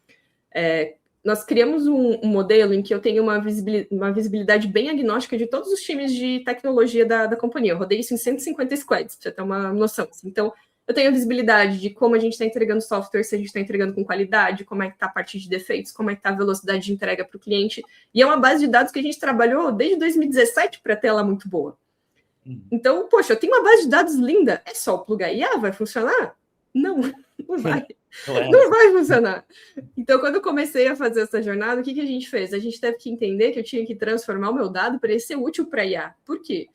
Nós criamos um modelo em que eu tenho uma visibilidade bem agnóstica de todos os times de tecnologia da companhia. Eu rodei isso em 150 squads, para você ter uma noção. Então, eu tenho a visibilidade de como a gente está entregando software, se a gente está entregando com qualidade, como é que está a parte de defeitos, como é que está a velocidade de entrega para o cliente. E é uma base de dados que a gente trabalhou desde 2017 para ter ela muito boa. Então, poxa, eu tenho uma base de dados linda. É só plugar IA? Vai funcionar? Não, não vai. Não vai funcionar. Então, quando eu comecei a fazer essa jornada, o que a gente fez? A gente teve que entender que eu tinha que transformar o meu dado para ele ser útil para IA. Por quê?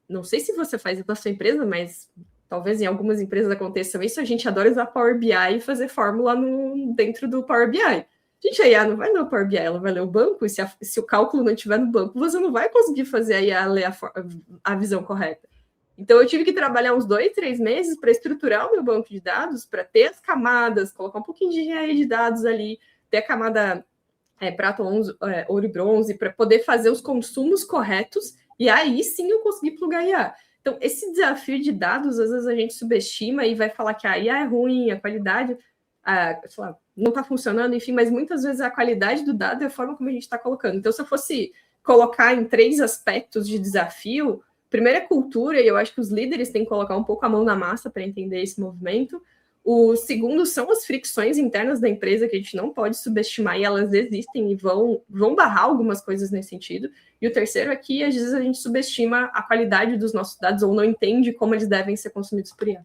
Não sei se você faz isso na sua empresa, mas talvez em algumas empresas aconteça isso. A gente adora usar Power BI e fazer fórmula dentro do Power BI. Gente, a IA não vai ler o Power BI, ela vai ler o banco, e se o cálculo não estiver no banco, você não vai conseguir fazer a IA ler a visão correta. Então, eu tive que trabalhar uns 2, 3 meses para estruturar o meu banco de dados, para ter as camadas, colocar um pouquinho de engenharia de dados ali, ter a camada prata, ouro e bronze, para poder fazer os consumos corretos, e aí sim eu consegui plugar IA. Então, esse desafio de dados, às vezes a gente subestima e vai falar que a IA é ruim, a qualidade... sei lá, não está funcionando, enfim, mas muitas vezes a qualidade do dado é a forma como a gente está colocando. Então, se eu fosse colocar em 3 aspectos de desafio, primeiro é cultura, e eu acho que os líderes têm que colocar um pouco a mão na massa para entender esse movimento. O segundo são as fricções internas da empresa, que a gente não pode subestimar, e elas existem e vão barrar algumas coisas nesse sentido. E o terceiro é que, às vezes, a gente subestima a qualidade dos nossos dados ou não entende como eles devem ser consumidos por IA.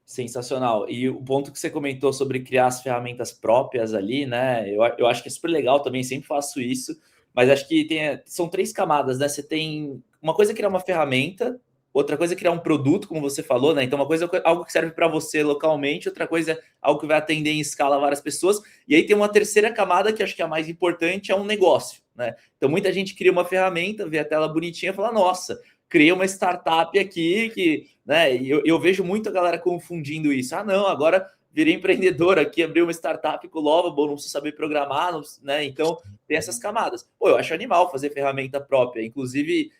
Sensacional. E o ponto que você comentou sobre criar as ferramentas próprias ali, né? Eu acho que é super legal também, sempre faço isso, mas acho que são 3 camadas, né? Você tem uma coisa é criar uma ferramenta, outra coisa é criar um produto, como você falou, né? Então, uma coisa é algo que serve para você localmente, outra coisa é algo que vai atender em escala várias pessoas, e aí tem uma terceira camada que acho que é a mais importante, é um negócio, né? Então, muita gente cria uma ferramenta, vê a tela bonitinha e fala, nossa, criei uma startup aqui, que, né? E eu vejo muito a galera confundindo isso. Ah, não, agora virei empreendedor aqui, abri uma startup com o Lovable, não preciso saber programar, não, né? Então, tem essas camadas. Pô, eu acho animal fazer ferramenta própria, inclusive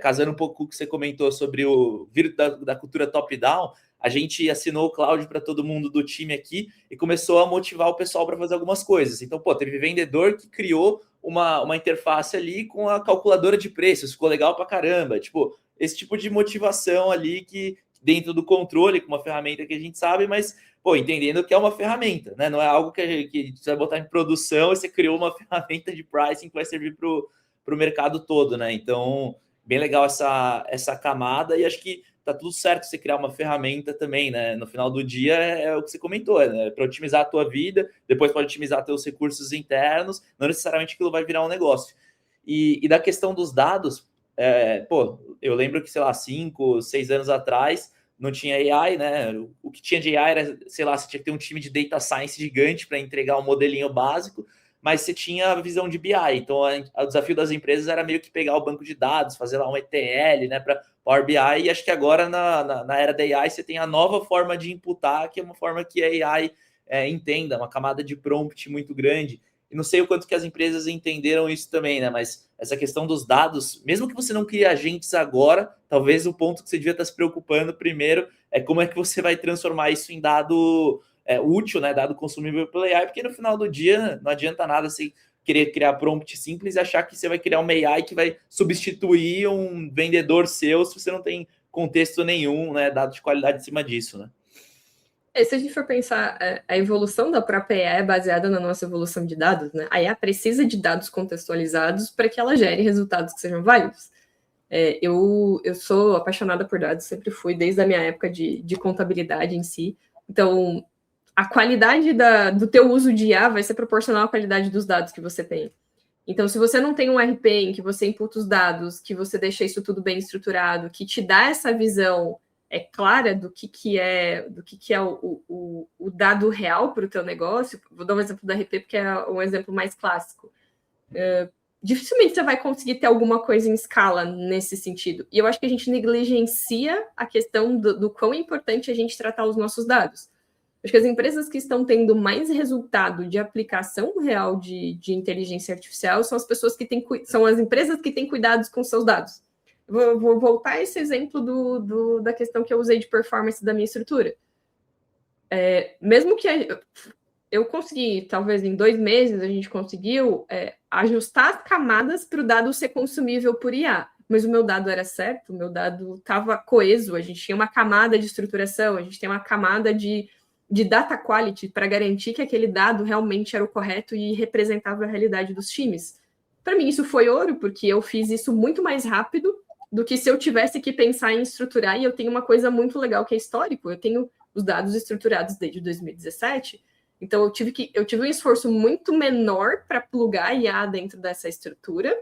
casando um pouco com o que você comentou sobre o vir da cultura top-down, a gente assinou o cloud para todo mundo do time aqui e começou a motivar o pessoal para fazer algumas coisas. Então, pô, teve vendedor que criou uma interface ali com a calculadora de preços, ficou legal para caramba. Tipo, esse tipo de motivação ali que dentro do controle, com uma ferramenta que a gente sabe, mas, pô, entendendo que é uma ferramenta, né? Não é algo que você vai botar em produção e você criou uma ferramenta de pricing que vai servir para o mercado todo, né? Então, bem legal essa camada, e acho que tá tudo certo você criar uma ferramenta também, né? No final do dia é o que você comentou, né? Para otimizar a tua vida, depois pode otimizar teus recursos internos, não necessariamente aquilo vai virar um negócio. E da questão dos dados, pô, eu lembro que, sei lá, 5, 6 anos atrás não tinha AI, né? O que tinha de AI era, sei lá, você tinha que ter um time de data science gigante para entregar um modelinho básico, mas você tinha a visão de BI. Então, o desafio das empresas era meio que pegar o banco de dados, fazer lá um ETL, né, para Power BI, e acho que agora, na era da AI, você tem a nova forma de imputar, que é uma forma que a AI entenda, uma camada de prompt muito grande. E não sei o quanto que as empresas entenderam isso também, né, mas essa questão dos dados, mesmo que você não crie agentes agora, talvez o ponto que você devia estar se preocupando primeiro é como é que você vai transformar isso em dado útil, né, dado consumível pela AI, porque no final do dia não adianta nada você querer criar prompt simples e achar que você vai criar uma AI que vai substituir um vendedor seu se você não tem contexto nenhum, né, dado de qualidade em cima disso, né? Se a gente for pensar, a evolução da própria IA é baseada na nossa evolução de dados, né? A IA precisa de dados contextualizados para que ela gere resultados que sejam válidos. Eu sou apaixonada por dados, sempre fui, desde a minha época de contabilidade em si. Então, a qualidade do teu uso de IA vai ser proporcional à qualidade dos dados que você tem. Então, se você não tem um RP em que você imputa os dados, que você deixa isso tudo bem estruturado, que te dá essa visão clara do que é o dado real para o teu negócio, vou dar um exemplo da RP porque é um exemplo mais clássico. Dificilmente você vai conseguir ter alguma coisa em escala nesse sentido. E eu acho que a gente negligencia a questão do quão importante é a gente tratar os nossos dados. Acho que as empresas que estão tendo mais resultado de aplicação real de inteligência artificial são as pessoas são as empresas que têm cuidados com seus dados. Vou voltar a esse exemplo da questão que eu usei de performance da minha estrutura. Mesmo que eu consegui, talvez em 2 meses, a gente conseguiu ajustar as camadas para o dado ser consumível por IA. Mas o meu dado era certo, o meu dado estava coeso, a gente tinha uma camada de estruturação, a gente tem uma camada de data quality para garantir que aquele dado realmente era o correto e representava a realidade dos times. Para mim, isso foi ouro, porque eu fiz isso muito mais rápido do que se eu tivesse que pensar em estruturar. E eu tenho uma coisa muito legal que é histórico. Eu tenho os dados estruturados desde 2017. Então, eu tive um esforço muito menor para plugar IA dentro dessa estrutura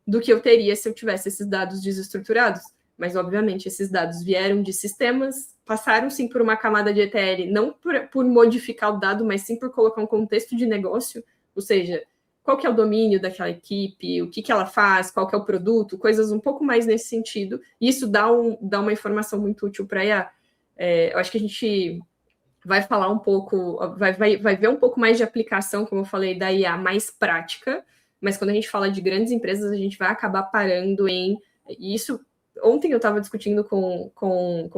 do que eu teria se eu tivesse esses dados desestruturados. Mas, obviamente, esses dados vieram de sistemas, passaram sim por uma camada de ETL, não por modificar o dado, mas sim por colocar um contexto de negócio, ou seja, qual que é o domínio daquela equipe, o que ela faz, qual que é o produto, coisas um pouco mais nesse sentido. E isso dá uma informação muito útil para a IA. Eu acho que a gente vai falar um pouco, vai ver um pouco mais de aplicação, como eu falei, da IA mais prática, mas quando a gente fala de grandes empresas, a gente vai acabar parando em... Isso, ontem eu estava discutindo com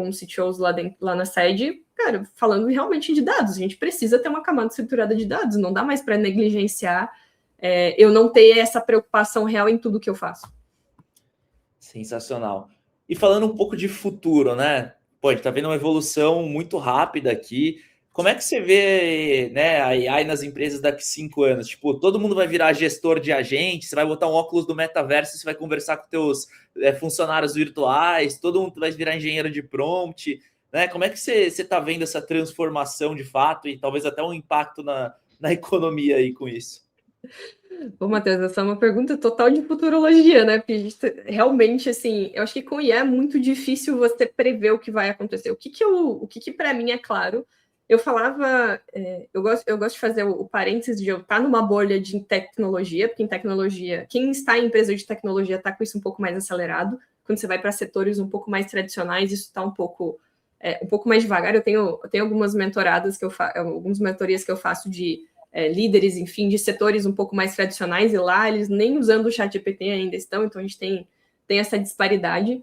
os CTOs lá na sede, cara, falando realmente de dados. A gente precisa ter uma camada estruturada de dados, não dá mais para negligenciar eu não ter essa preocupação real em tudo que eu faço. Sensacional. E falando um pouco de futuro, né? Pô, a gente tá vendo uma evolução muito rápida aqui. Como é que você vê, né, a AI nas empresas daqui a 5 anos? Tipo, todo mundo vai virar gestor de agente, você vai botar um óculos do metaverso, você vai conversar com teus funcionários virtuais, todo mundo vai virar engenheiro de prompt, né? Como é que você tá vendo essa transformação de fato e talvez até um impacto na economia aí com isso? Bom, Matheus, essa é uma pergunta total de futurologia, né? Porque a gente, realmente, assim, eu acho que com IA é muito difícil você prever o que vai acontecer. O que para mim é claro, eu falava, eu gosto de fazer o parênteses de eu estar numa bolha de tecnologia, porque em tecnologia, quem está em empresa de tecnologia está com isso um pouco mais acelerado. Quando você vai para setores um pouco mais tradicionais, isso está um pouco mais devagar. Eu tenho algumas mentoradas que eu faço, algumas mentorias que eu faço de líderes, enfim, de setores um pouco mais tradicionais, e lá eles nem usando o chat GPT ainda estão, então a gente tem essa disparidade.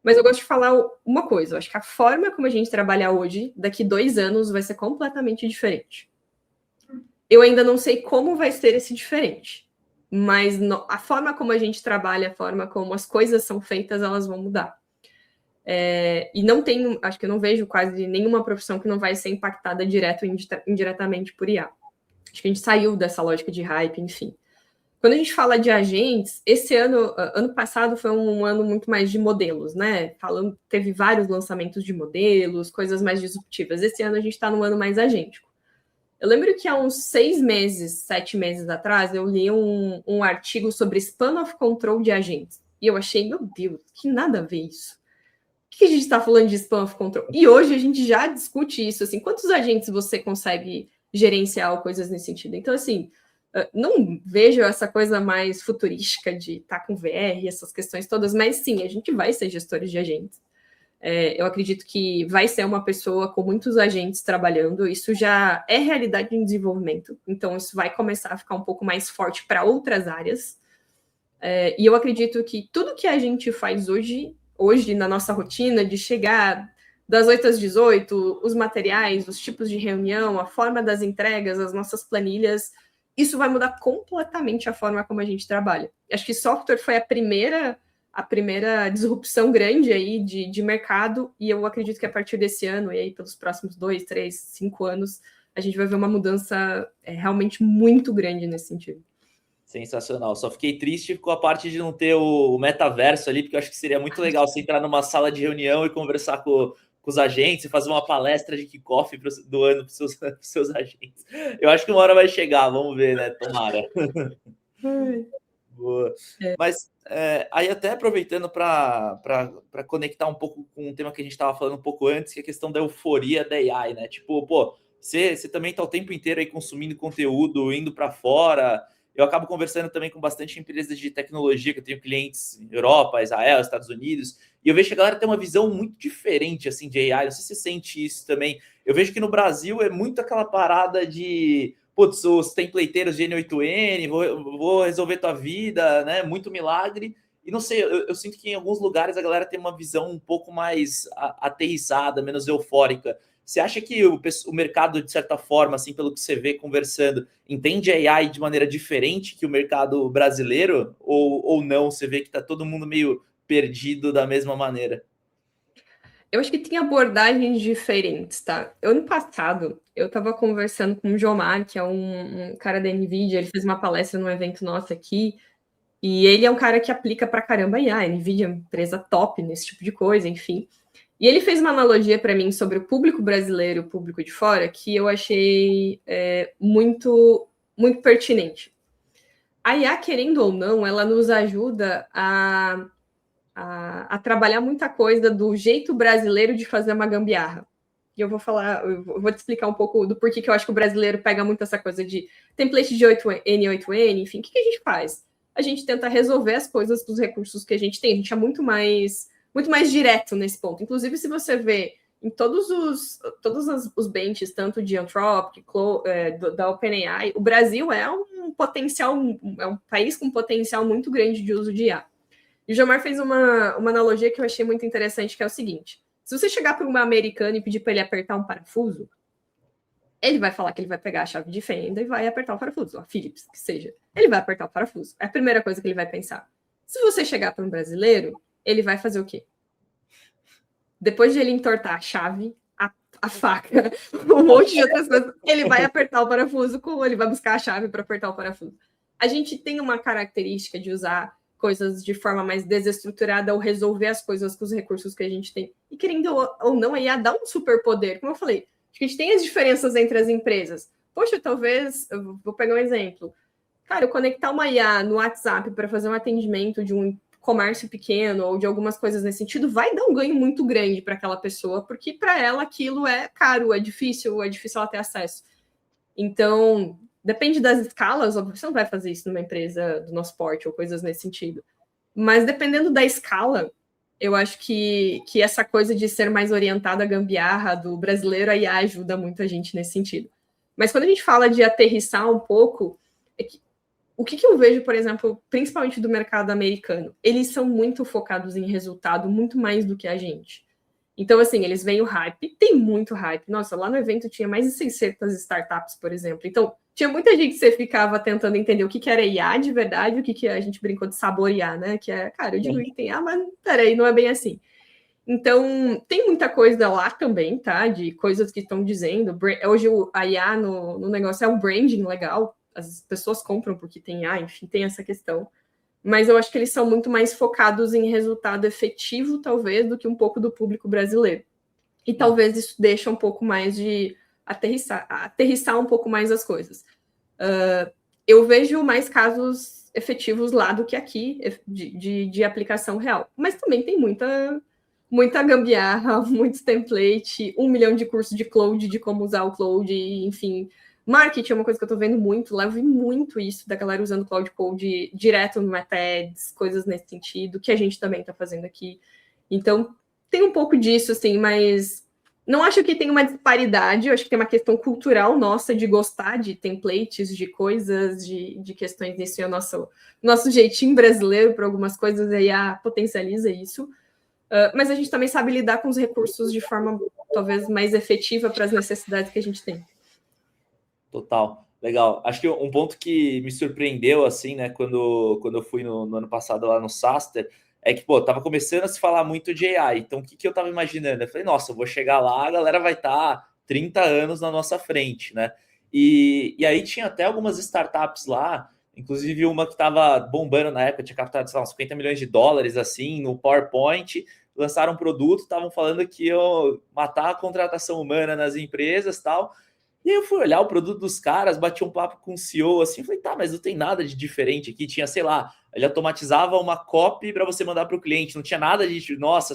Mas eu gosto de falar uma coisa, eu acho que a forma como a gente trabalha hoje, daqui 2 anos, vai ser completamente diferente. Eu ainda não sei como vai ser esse diferente, mas a forma como a gente trabalha, a forma como as coisas são feitas, elas vão mudar. E não tem, acho que eu não vejo quase nenhuma profissão que não vai ser impactada direto ou indiretamente por IA. Acho que a gente saiu dessa lógica de hype, enfim. Quando a gente fala de agentes, esse ano passado foi um ano muito mais de modelos, né? Teve vários lançamentos de modelos, coisas mais disruptivas. Esse ano a gente está num ano mais agêntico. Eu lembro que há uns 6 meses, 7 meses atrás, eu li um artigo sobre span of control de agentes. E eu achei, meu Deus, que nada a ver isso. Por que a gente está falando de span of control? E hoje a gente já discute isso, assim, quantos agentes você consegue gerenciar ou coisas nesse sentido? Então, assim, não vejo essa coisa mais futurística de estar com VR, essas questões todas, mas sim, a gente vai ser gestores de agentes. Eu acredito que vai ser uma pessoa com muitos agentes trabalhando, isso já é realidade em desenvolvimento, então isso vai começar a ficar um pouco mais forte para outras áreas. E eu acredito que tudo que a gente faz hoje na nossa rotina, de chegar das 8 às 18, os materiais, os tipos de reunião, a forma das entregas, as nossas planilhas, isso vai mudar completamente a forma como a gente trabalha. Acho que software foi a primeira disrupção grande aí de mercado, e eu acredito que a partir desse ano, e aí pelos próximos 2, 3, 5 anos, a gente vai ver uma mudança realmente muito grande nesse sentido. Sensacional. Só fiquei triste com a parte de não ter o metaverso ali, porque eu acho que seria muito legal você entrar numa sala de reunião e conversar com os agentes e fazer uma palestra de kickoff do ano para os seus agentes. Eu acho que uma hora vai chegar, vamos ver, né? Tomara. Boa. Mas aí até aproveitando para conectar um pouco com um tema que a gente estava falando um pouco antes, que é a questão da euforia da AI, né? Tipo, pô, você também está o tempo inteiro aí consumindo conteúdo, indo para fora. Eu acabo conversando também com bastante empresas de tecnologia, que eu tenho clientes em Europa, Israel, Estados Unidos, e eu vejo que a galera tem uma visão muito diferente assim de AI. Não sei se você sente isso também. Eu vejo que no Brasil é muito aquela parada de putz, os templateiros de N8N, vou resolver tua vida, né? Muito milagre. E não sei, eu sinto que em alguns lugares a galera tem uma visão um pouco mais aterrissada, menos eufórica. Você acha que o mercado, de certa forma, assim, pelo que você vê conversando, entende a AI de maneira diferente que o mercado brasileiro? Ou não? Você vê que está todo mundo meio perdido da mesma maneira? Eu acho que tem abordagens diferentes, tá? Ano passado, eu estava conversando com o Jomar, que é um cara da NVIDIA, ele fez uma palestra num evento nosso aqui, e ele é um cara que aplica pra caramba IA, a NVIDIA é uma empresa top nesse tipo de coisa, enfim. E ele fez uma analogia para mim sobre o público brasileiro e o público de fora, que eu achei muito, muito pertinente. A IA, querendo ou não, ela nos ajuda a trabalhar muita coisa do jeito brasileiro de fazer uma gambiarra. E eu vou te explicar um pouco do porquê que eu acho que o brasileiro pega muito essa coisa de template de N8N, enfim, o que a gente faz? A gente tenta resolver as coisas com os recursos que a gente tem, a gente é muito mais direto nesse ponto. Inclusive, se você vê em todos os benches, tanto de Anthropic, da OpenAI, o Brasil é um país com potencial muito grande de uso de IA. E o Jomar fez uma analogia que eu achei muito interessante, que é o seguinte: se você chegar para uma americana e pedir para ele apertar um parafuso, ele vai falar que ele vai pegar a chave de fenda e vai apertar o parafuso, a Philips, que seja. Ele vai apertar o parafuso. É a primeira coisa que ele vai pensar. Se você chegar para um brasileiro, ele vai fazer o quê? Depois de ele entortar a chave, a faca, um monte de outras coisas, ele vai apertar o parafuso, ele vai buscar a chave para apertar o parafuso. A gente tem uma característica de usar coisas de forma mais desestruturada ou resolver as coisas com os recursos que a gente tem. E querendo ou não, a IA dá um superpoder. Como eu falei, a gente tem as diferenças entre as empresas. Poxa, talvez, eu vou pegar um exemplo. Cara, eu conectar uma IA no WhatsApp para fazer um atendimento de um comércio pequeno ou de algumas coisas nesse sentido, vai dar um ganho muito grande para aquela pessoa, porque para ela aquilo é caro, é difícil ela ter acesso. Então, depende das escalas, óbvio, você não vai fazer isso numa empresa do nosso porte ou coisas nesse sentido. Mas dependendo da escala, eu acho que essa coisa de ser mais orientada à gambiarra do brasileiro aí ajuda muito a gente nesse sentido. Mas quando a gente fala de aterrissar um pouco, o que eu vejo, por exemplo, principalmente do mercado americano, eles são muito focados em resultado, muito mais do que a gente. Então, assim, eles veem o hype, tem muito hype. Nossa, lá no evento tinha mais de 600 startups, por exemplo. Então, tinha muita gente que você ficava tentando entender o que era IA de verdade, o que a gente brincou de sabor IA, né? Que é, cara, eu digo que tem IA, mas peraí, não é bem assim. Então, tem muita coisa lá também, tá? De coisas que estão dizendo. Hoje a IA no negócio é um branding legal. As pessoas compram porque tem IA, enfim, tem essa questão. Mas eu acho que eles são muito mais focados em resultado efetivo, talvez, do que um pouco do público brasileiro. E talvez isso deixe um pouco mais de aterrissar um pouco mais as coisas. Eu vejo mais casos efetivos lá do que aqui, de aplicação real. Mas também tem muita gambiarra, muito template, 1 milhão de cursos de cloud, de como usar o cloud, enfim. Marketing é uma coisa que eu tô vendo muito, lá eu vi muito isso da galera usando Cloud Code direto no MetaEds, coisas nesse sentido, que a gente também tá fazendo aqui. Então, tem um pouco disso, assim, mas não acho que tem uma disparidade, eu acho que tem uma questão cultural nossa de gostar de templates, de coisas, de questões nisso, é o nosso jeitinho brasileiro para algumas coisas, aí potencializa isso. Mas a gente também sabe lidar com os recursos de forma talvez mais efetiva para as necessidades que a gente tem. Total, legal. Acho que um ponto que me surpreendeu, assim, né, quando eu fui no ano passado lá no SaaStr, é que, pô, tava começando a se falar muito de AI. Então, o que eu tava imaginando? Eu falei, nossa, eu vou chegar lá, a galera vai estar 30 anos na nossa frente, né? E aí tinha até algumas startups lá, inclusive uma que tava bombando na época, tinha captado, sei lá, uns 50 milhões de dólares, assim, no PowerPoint, lançaram um produto, estavam falando que iam matar a contratação humana nas empresas e tal. E aí eu fui olhar o produto dos caras, bati um papo com o CEO assim, falei, tá, mas não tem nada de diferente aqui. Tinha, sei lá, ele automatizava uma copy para você mandar para o cliente, não tinha nada de, nossa,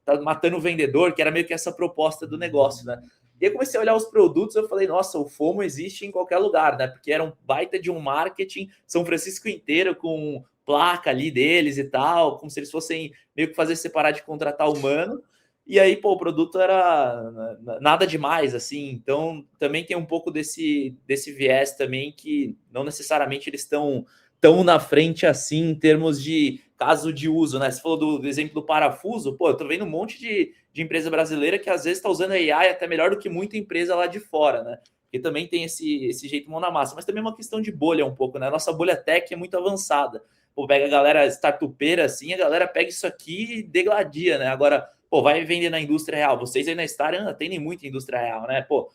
tá matando o vendedor, que era meio que essa proposta do negócio, né? E aí eu comecei a olhar os produtos, eu falei, nossa, o FOMO existe em qualquer lugar, né? Porque era um baita de um marketing, São Francisco inteiro com placa ali deles e tal, como se eles fossem meio que fazer separar de contratar humano. E aí, pô, o produto era nada demais, assim. Então, também tem um pouco desse viés também que não necessariamente eles estão tão na frente assim em termos de caso de uso, né? Você falou do exemplo do parafuso, pô, eu tô vendo um monte de empresa brasileira que às vezes está usando AI até melhor do que muita empresa lá de fora, né? Porque também tem esse jeito mão na massa, mas também é uma questão de bolha um pouco, né? A nossa bolha tech é muito avançada. Pô, pega a galera startupeira assim, a galera pega isso aqui e degladia, né? Agora, pô, vai vender na indústria real. Vocês aí na Star atendem muito indústria real, né? Pô,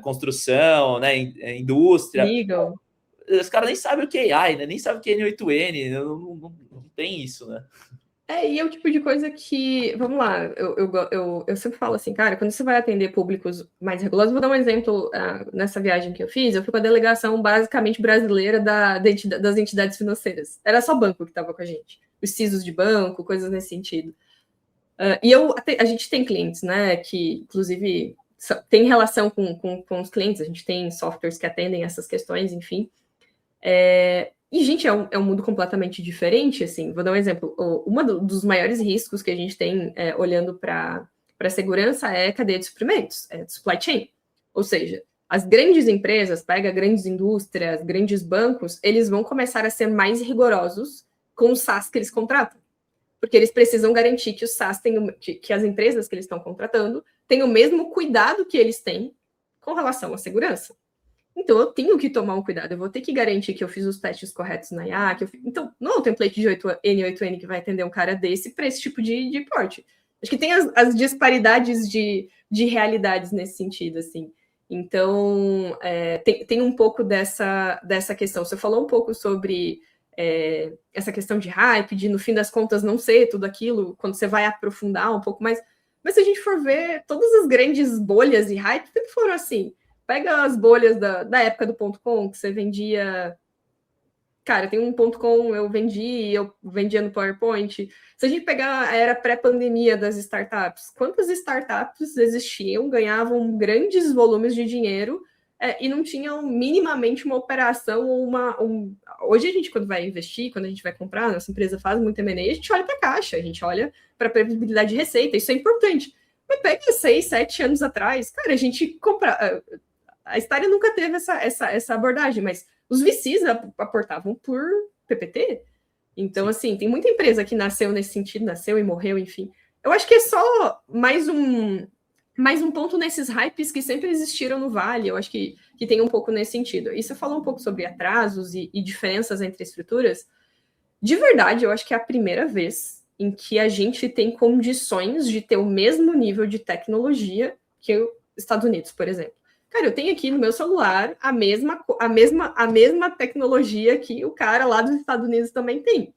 construção, né? Indústria. Legal. Os caras nem sabem o que é AI, né? Nem sabem o que é N8N. Não tem isso, né? E é o tipo de coisa que, vamos lá, eu sempre falo assim, cara, quando você vai atender públicos mais regulosos, vou dar um exemplo, nessa viagem que eu fiz, eu fui com a delegação basicamente brasileira das entidades financeiras. Era só banco que estava com a gente, os CISOs de banco, coisas nesse sentido. A gente tem clientes, né, que inclusive tem relação com os clientes, a gente tem softwares que atendem essas questões, enfim. E, gente, é um mundo completamente diferente, assim. Vou dar um exemplo. Dos maiores riscos que a gente tem olhando para a segurança é a cadeia de suprimentos, supply chain. Ou seja, as grandes empresas, pega grandes indústrias, grandes bancos, eles vão começar a ser mais rigorosos com os SaaS que eles contratam. Porque eles precisam garantir que os SaaS que as empresas que eles estão contratando têm o mesmo cuidado que eles têm com relação à segurança. Então, eu tenho que tomar um cuidado, eu vou ter que garantir que eu fiz os testes corretos na IA. Então, não é o template de N8N que vai atender um cara desse para esse tipo de porte. Acho que tem as disparidades de realidades nesse sentido, assim. Então, tem um pouco dessa questão. Você falou um pouco sobre essa questão de hype, de, no fim das contas, não ser tudo aquilo, quando você vai aprofundar um pouco mais. Mas se a gente for ver, todas as grandes bolhas e hype sempre foram assim. Pega as bolhas da época do .com, que você vendia cara, tem um ponto com eu vendia no PowerPoint. Se a gente pegar a era pré-pandemia das startups, quantas startups existiam, ganhavam grandes volumes de dinheiro e não tinham minimamente uma operação ou Hoje a gente, quando vai investir, quando a gente vai comprar, nossa empresa faz muito M&A, a gente olha para a caixa, a gente olha para a previsibilidade de receita, isso é importante. Mas pega 6, 7 anos atrás, cara, a gente compra. A Staria nunca teve essa abordagem, mas os VCs aportavam por PPT. Então, Sim. assim, tem muita empresa que nasceu nesse sentido, nasceu e morreu, enfim. Eu acho que é só mais um ponto nesses hypes que sempre existiram no Vale. Eu acho que tem um pouco nesse sentido. E você falou um pouco sobre atrasos e diferenças entre estruturas. De verdade, eu acho que é a primeira vez em que a gente tem condições de ter o mesmo nível de tecnologia que os Estados Unidos, por exemplo. Cara, eu tenho aqui no meu celular a mesma tecnologia que o cara lá dos Estados Unidos também tem.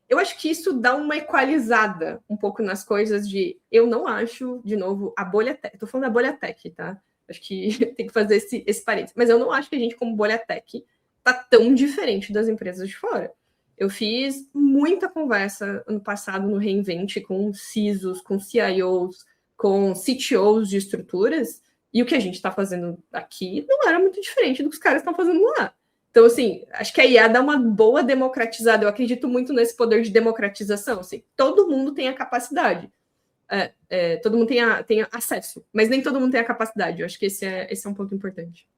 Eu acho que isso dá uma equalizada um pouco nas coisas de. Eu não acho, de novo, a bolha tech. Estou falando da bolha tech, tá? Acho que tem que fazer esse parênteses. Mas eu não acho que a gente, como bolha tech, tá tão diferente das empresas de fora. Eu fiz muita conversa ano passado no Reinvent com CISOs, com CIOs, com CTOs de estruturas, e o que a gente está fazendo aqui não era muito diferente do que os caras estão fazendo lá. Então, assim, acho que a IA dá uma boa democratizada. Eu acredito muito nesse poder de democratização. Assim, todo mundo tem a capacidade. Todo mundo tem acesso, mas nem todo mundo tem a capacidade. Eu acho que esse é um ponto importante.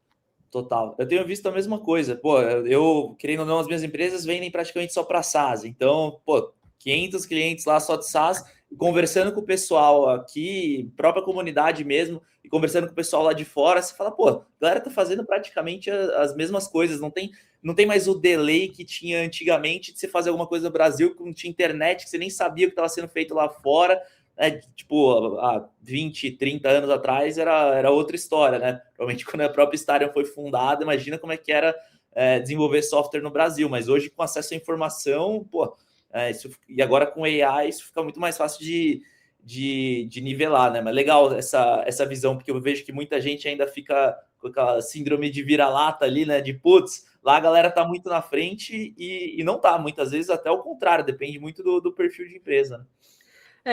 Total. Eu tenho visto a mesma coisa. Pô, eu, querendo ou não, as minhas empresas vendem praticamente só para SaaS. Então, pô, 500 clientes lá só de SaaS, conversando com o pessoal aqui, própria comunidade mesmo, e conversando com o pessoal lá de fora, você fala, pô, a galera tá fazendo praticamente as mesmas coisas, não tem mais o delay que tinha antigamente de você fazer alguma coisa no Brasil, que não tinha internet, que você nem sabia o que estava sendo feito lá fora. Tipo, há 20, 30 anos atrás era outra história, né? Provavelmente quando a própria Starion foi fundada, imagina como é que era desenvolver software no Brasil, mas hoje com acesso à informação, pô, e agora com AI isso fica muito mais fácil de nivelar, né? Mas legal essa visão, porque eu vejo que muita gente ainda fica com aquela síndrome de vira-lata ali, né? De putz, lá a galera tá muito na frente e não tá, muitas vezes até o contrário, depende muito do perfil de empresa, né?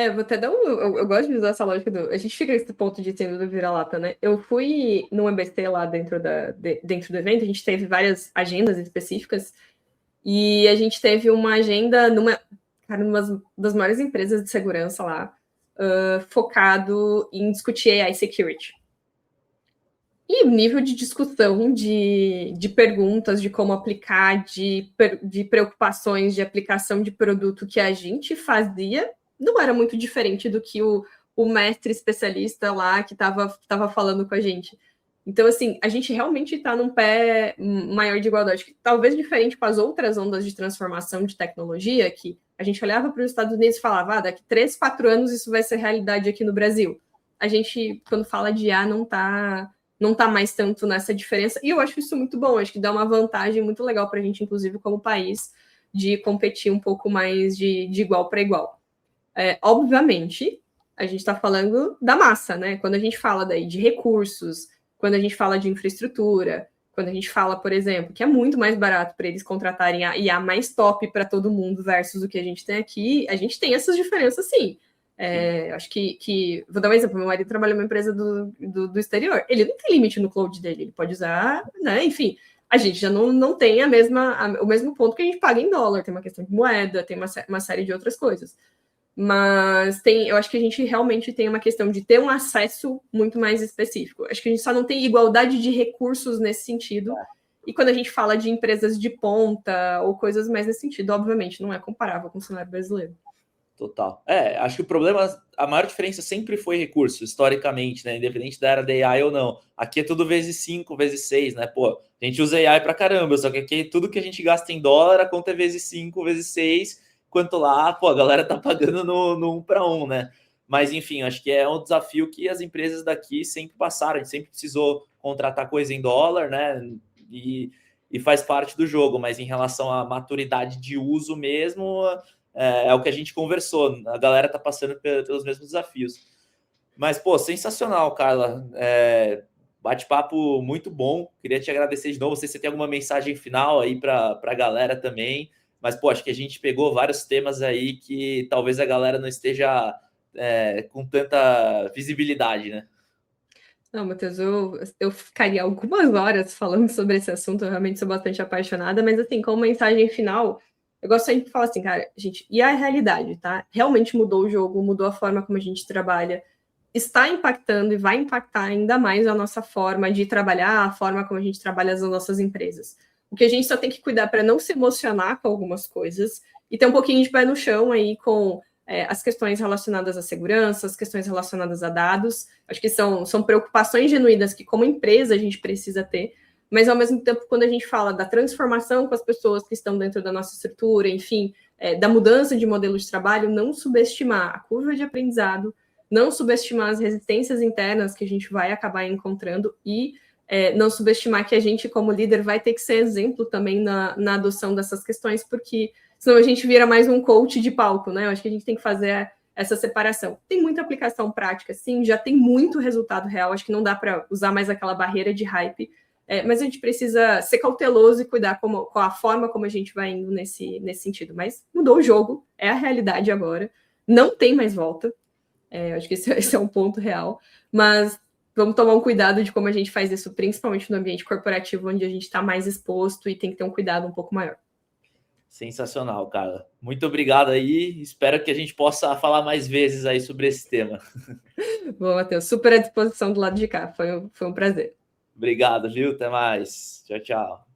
Vou até dar eu gosto de usar essa lógica do. A gente fica nesse ponto de sendo do vira-lata, né? Eu fui no MBT lá dentro do evento, a gente teve várias agendas específicas, e a gente teve uma agenda numa das maiores empresas de segurança lá, focado em discutir AI security. E o nível de discussão, de perguntas, de como aplicar, de preocupações de aplicação de produto que a gente fazia, não era muito diferente do que o mestre especialista lá que estava falando com a gente. Então, assim, a gente realmente está num pé maior de igualdade, que talvez diferente com as outras ondas de transformação de tecnologia, que a gente olhava para os Estados Unidos e falava, daqui 3, 4 anos isso vai ser realidade aqui no Brasil. A gente, quando fala de IA, não está mais tanto nessa diferença. E eu acho isso muito bom, acho que dá uma vantagem muito legal para a gente, inclusive, como país, de competir um pouco mais de igual para igual. Obviamente, a gente está falando da massa, né? Quando a gente fala daí de recursos, quando a gente fala de infraestrutura, quando a gente fala, por exemplo, que é muito mais barato para eles contratarem a IA mais top para todo mundo versus o que a gente tem aqui, a gente tem essas diferenças sim. Acho que. Vou dar um exemplo: meu marido trabalha numa empresa do exterior. Ele não tem limite no cloud dele, ele pode usar, né? Enfim, a gente já não tem o mesmo ponto que a gente paga em dólar, tem uma questão de moeda, tem uma série de outras coisas. Mas eu acho que a gente realmente tem uma questão de ter um acesso muito mais específico. Acho que a gente só não tem igualdade de recursos nesse sentido. E quando a gente fala de empresas de ponta ou coisas mais nesse sentido, obviamente não é comparável com o cenário brasileiro. Total. Acho que o problema, a maior diferença sempre foi recurso, historicamente, né? Independente da era da AI ou não. Aqui é tudo vezes 5, vezes 6, né? Pô, a gente usa AI pra caramba, só que aqui tudo que a gente gasta em dólar, a conta é vezes 5, vezes 6, enquanto lá, pô, a galera tá pagando no 1 para 1, né? Mas, enfim, acho que é um desafio que as empresas daqui sempre passaram. A gente sempre precisou contratar coisa em dólar, né? E faz parte do jogo, mas em relação à maturidade de uso mesmo, é o que a gente conversou. A galera tá passando pelos mesmos desafios. Mas, pô, sensacional, Carla. bate-papo muito bom. Queria te agradecer de novo. Não sei se você tem alguma mensagem final aí para a galera também. Mas, pô, acho que a gente pegou vários temas aí que talvez a galera não esteja com tanta visibilidade, né? Não, Matheus, eu ficaria algumas horas falando sobre esse assunto, eu realmente sou bastante apaixonada, mas assim, como mensagem final, eu gosto sempre de falar assim, cara, gente, e a realidade, tá? Realmente mudou o jogo, mudou a forma como a gente trabalha, está impactando e vai impactar ainda mais a nossa forma de trabalhar, a forma como a gente trabalha as nossas empresas. O que a gente só tem que cuidar para não se emocionar com algumas coisas e ter um pouquinho de pé no chão aí com as questões relacionadas à segurança, as questões relacionadas a dados. Acho que são preocupações genuínas que, como empresa, a gente precisa ter, mas, ao mesmo tempo, quando a gente fala da transformação com as pessoas que estão dentro da nossa estrutura, enfim, da mudança de modelo de trabalho, não subestimar a curva de aprendizado, não subestimar as resistências internas que a gente vai acabar encontrando e não subestimar que a gente, como líder, vai ter que ser exemplo também na adoção dessas questões, porque senão a gente vira mais um coach de palco, né? Eu acho que a gente tem que fazer essa separação. Tem muita aplicação prática, sim, já tem muito resultado real, acho que não dá para usar mais aquela barreira de hype, mas a gente precisa ser cauteloso e cuidar com a forma como a gente vai indo nesse sentido. Mas mudou o jogo, é a realidade agora, não tem mais volta. Acho que esse é um ponto real, mas vamos tomar um cuidado de como a gente faz isso, principalmente no ambiente corporativo, onde a gente está mais exposto e tem que ter um cuidado um pouco maior. Sensacional, cara. Muito obrigado aí. Espero que a gente possa falar mais vezes aí sobre esse tema. Bom, Matheus, super à disposição do lado de cá. Foi um prazer. Obrigado, viu? Até mais. Tchau, tchau.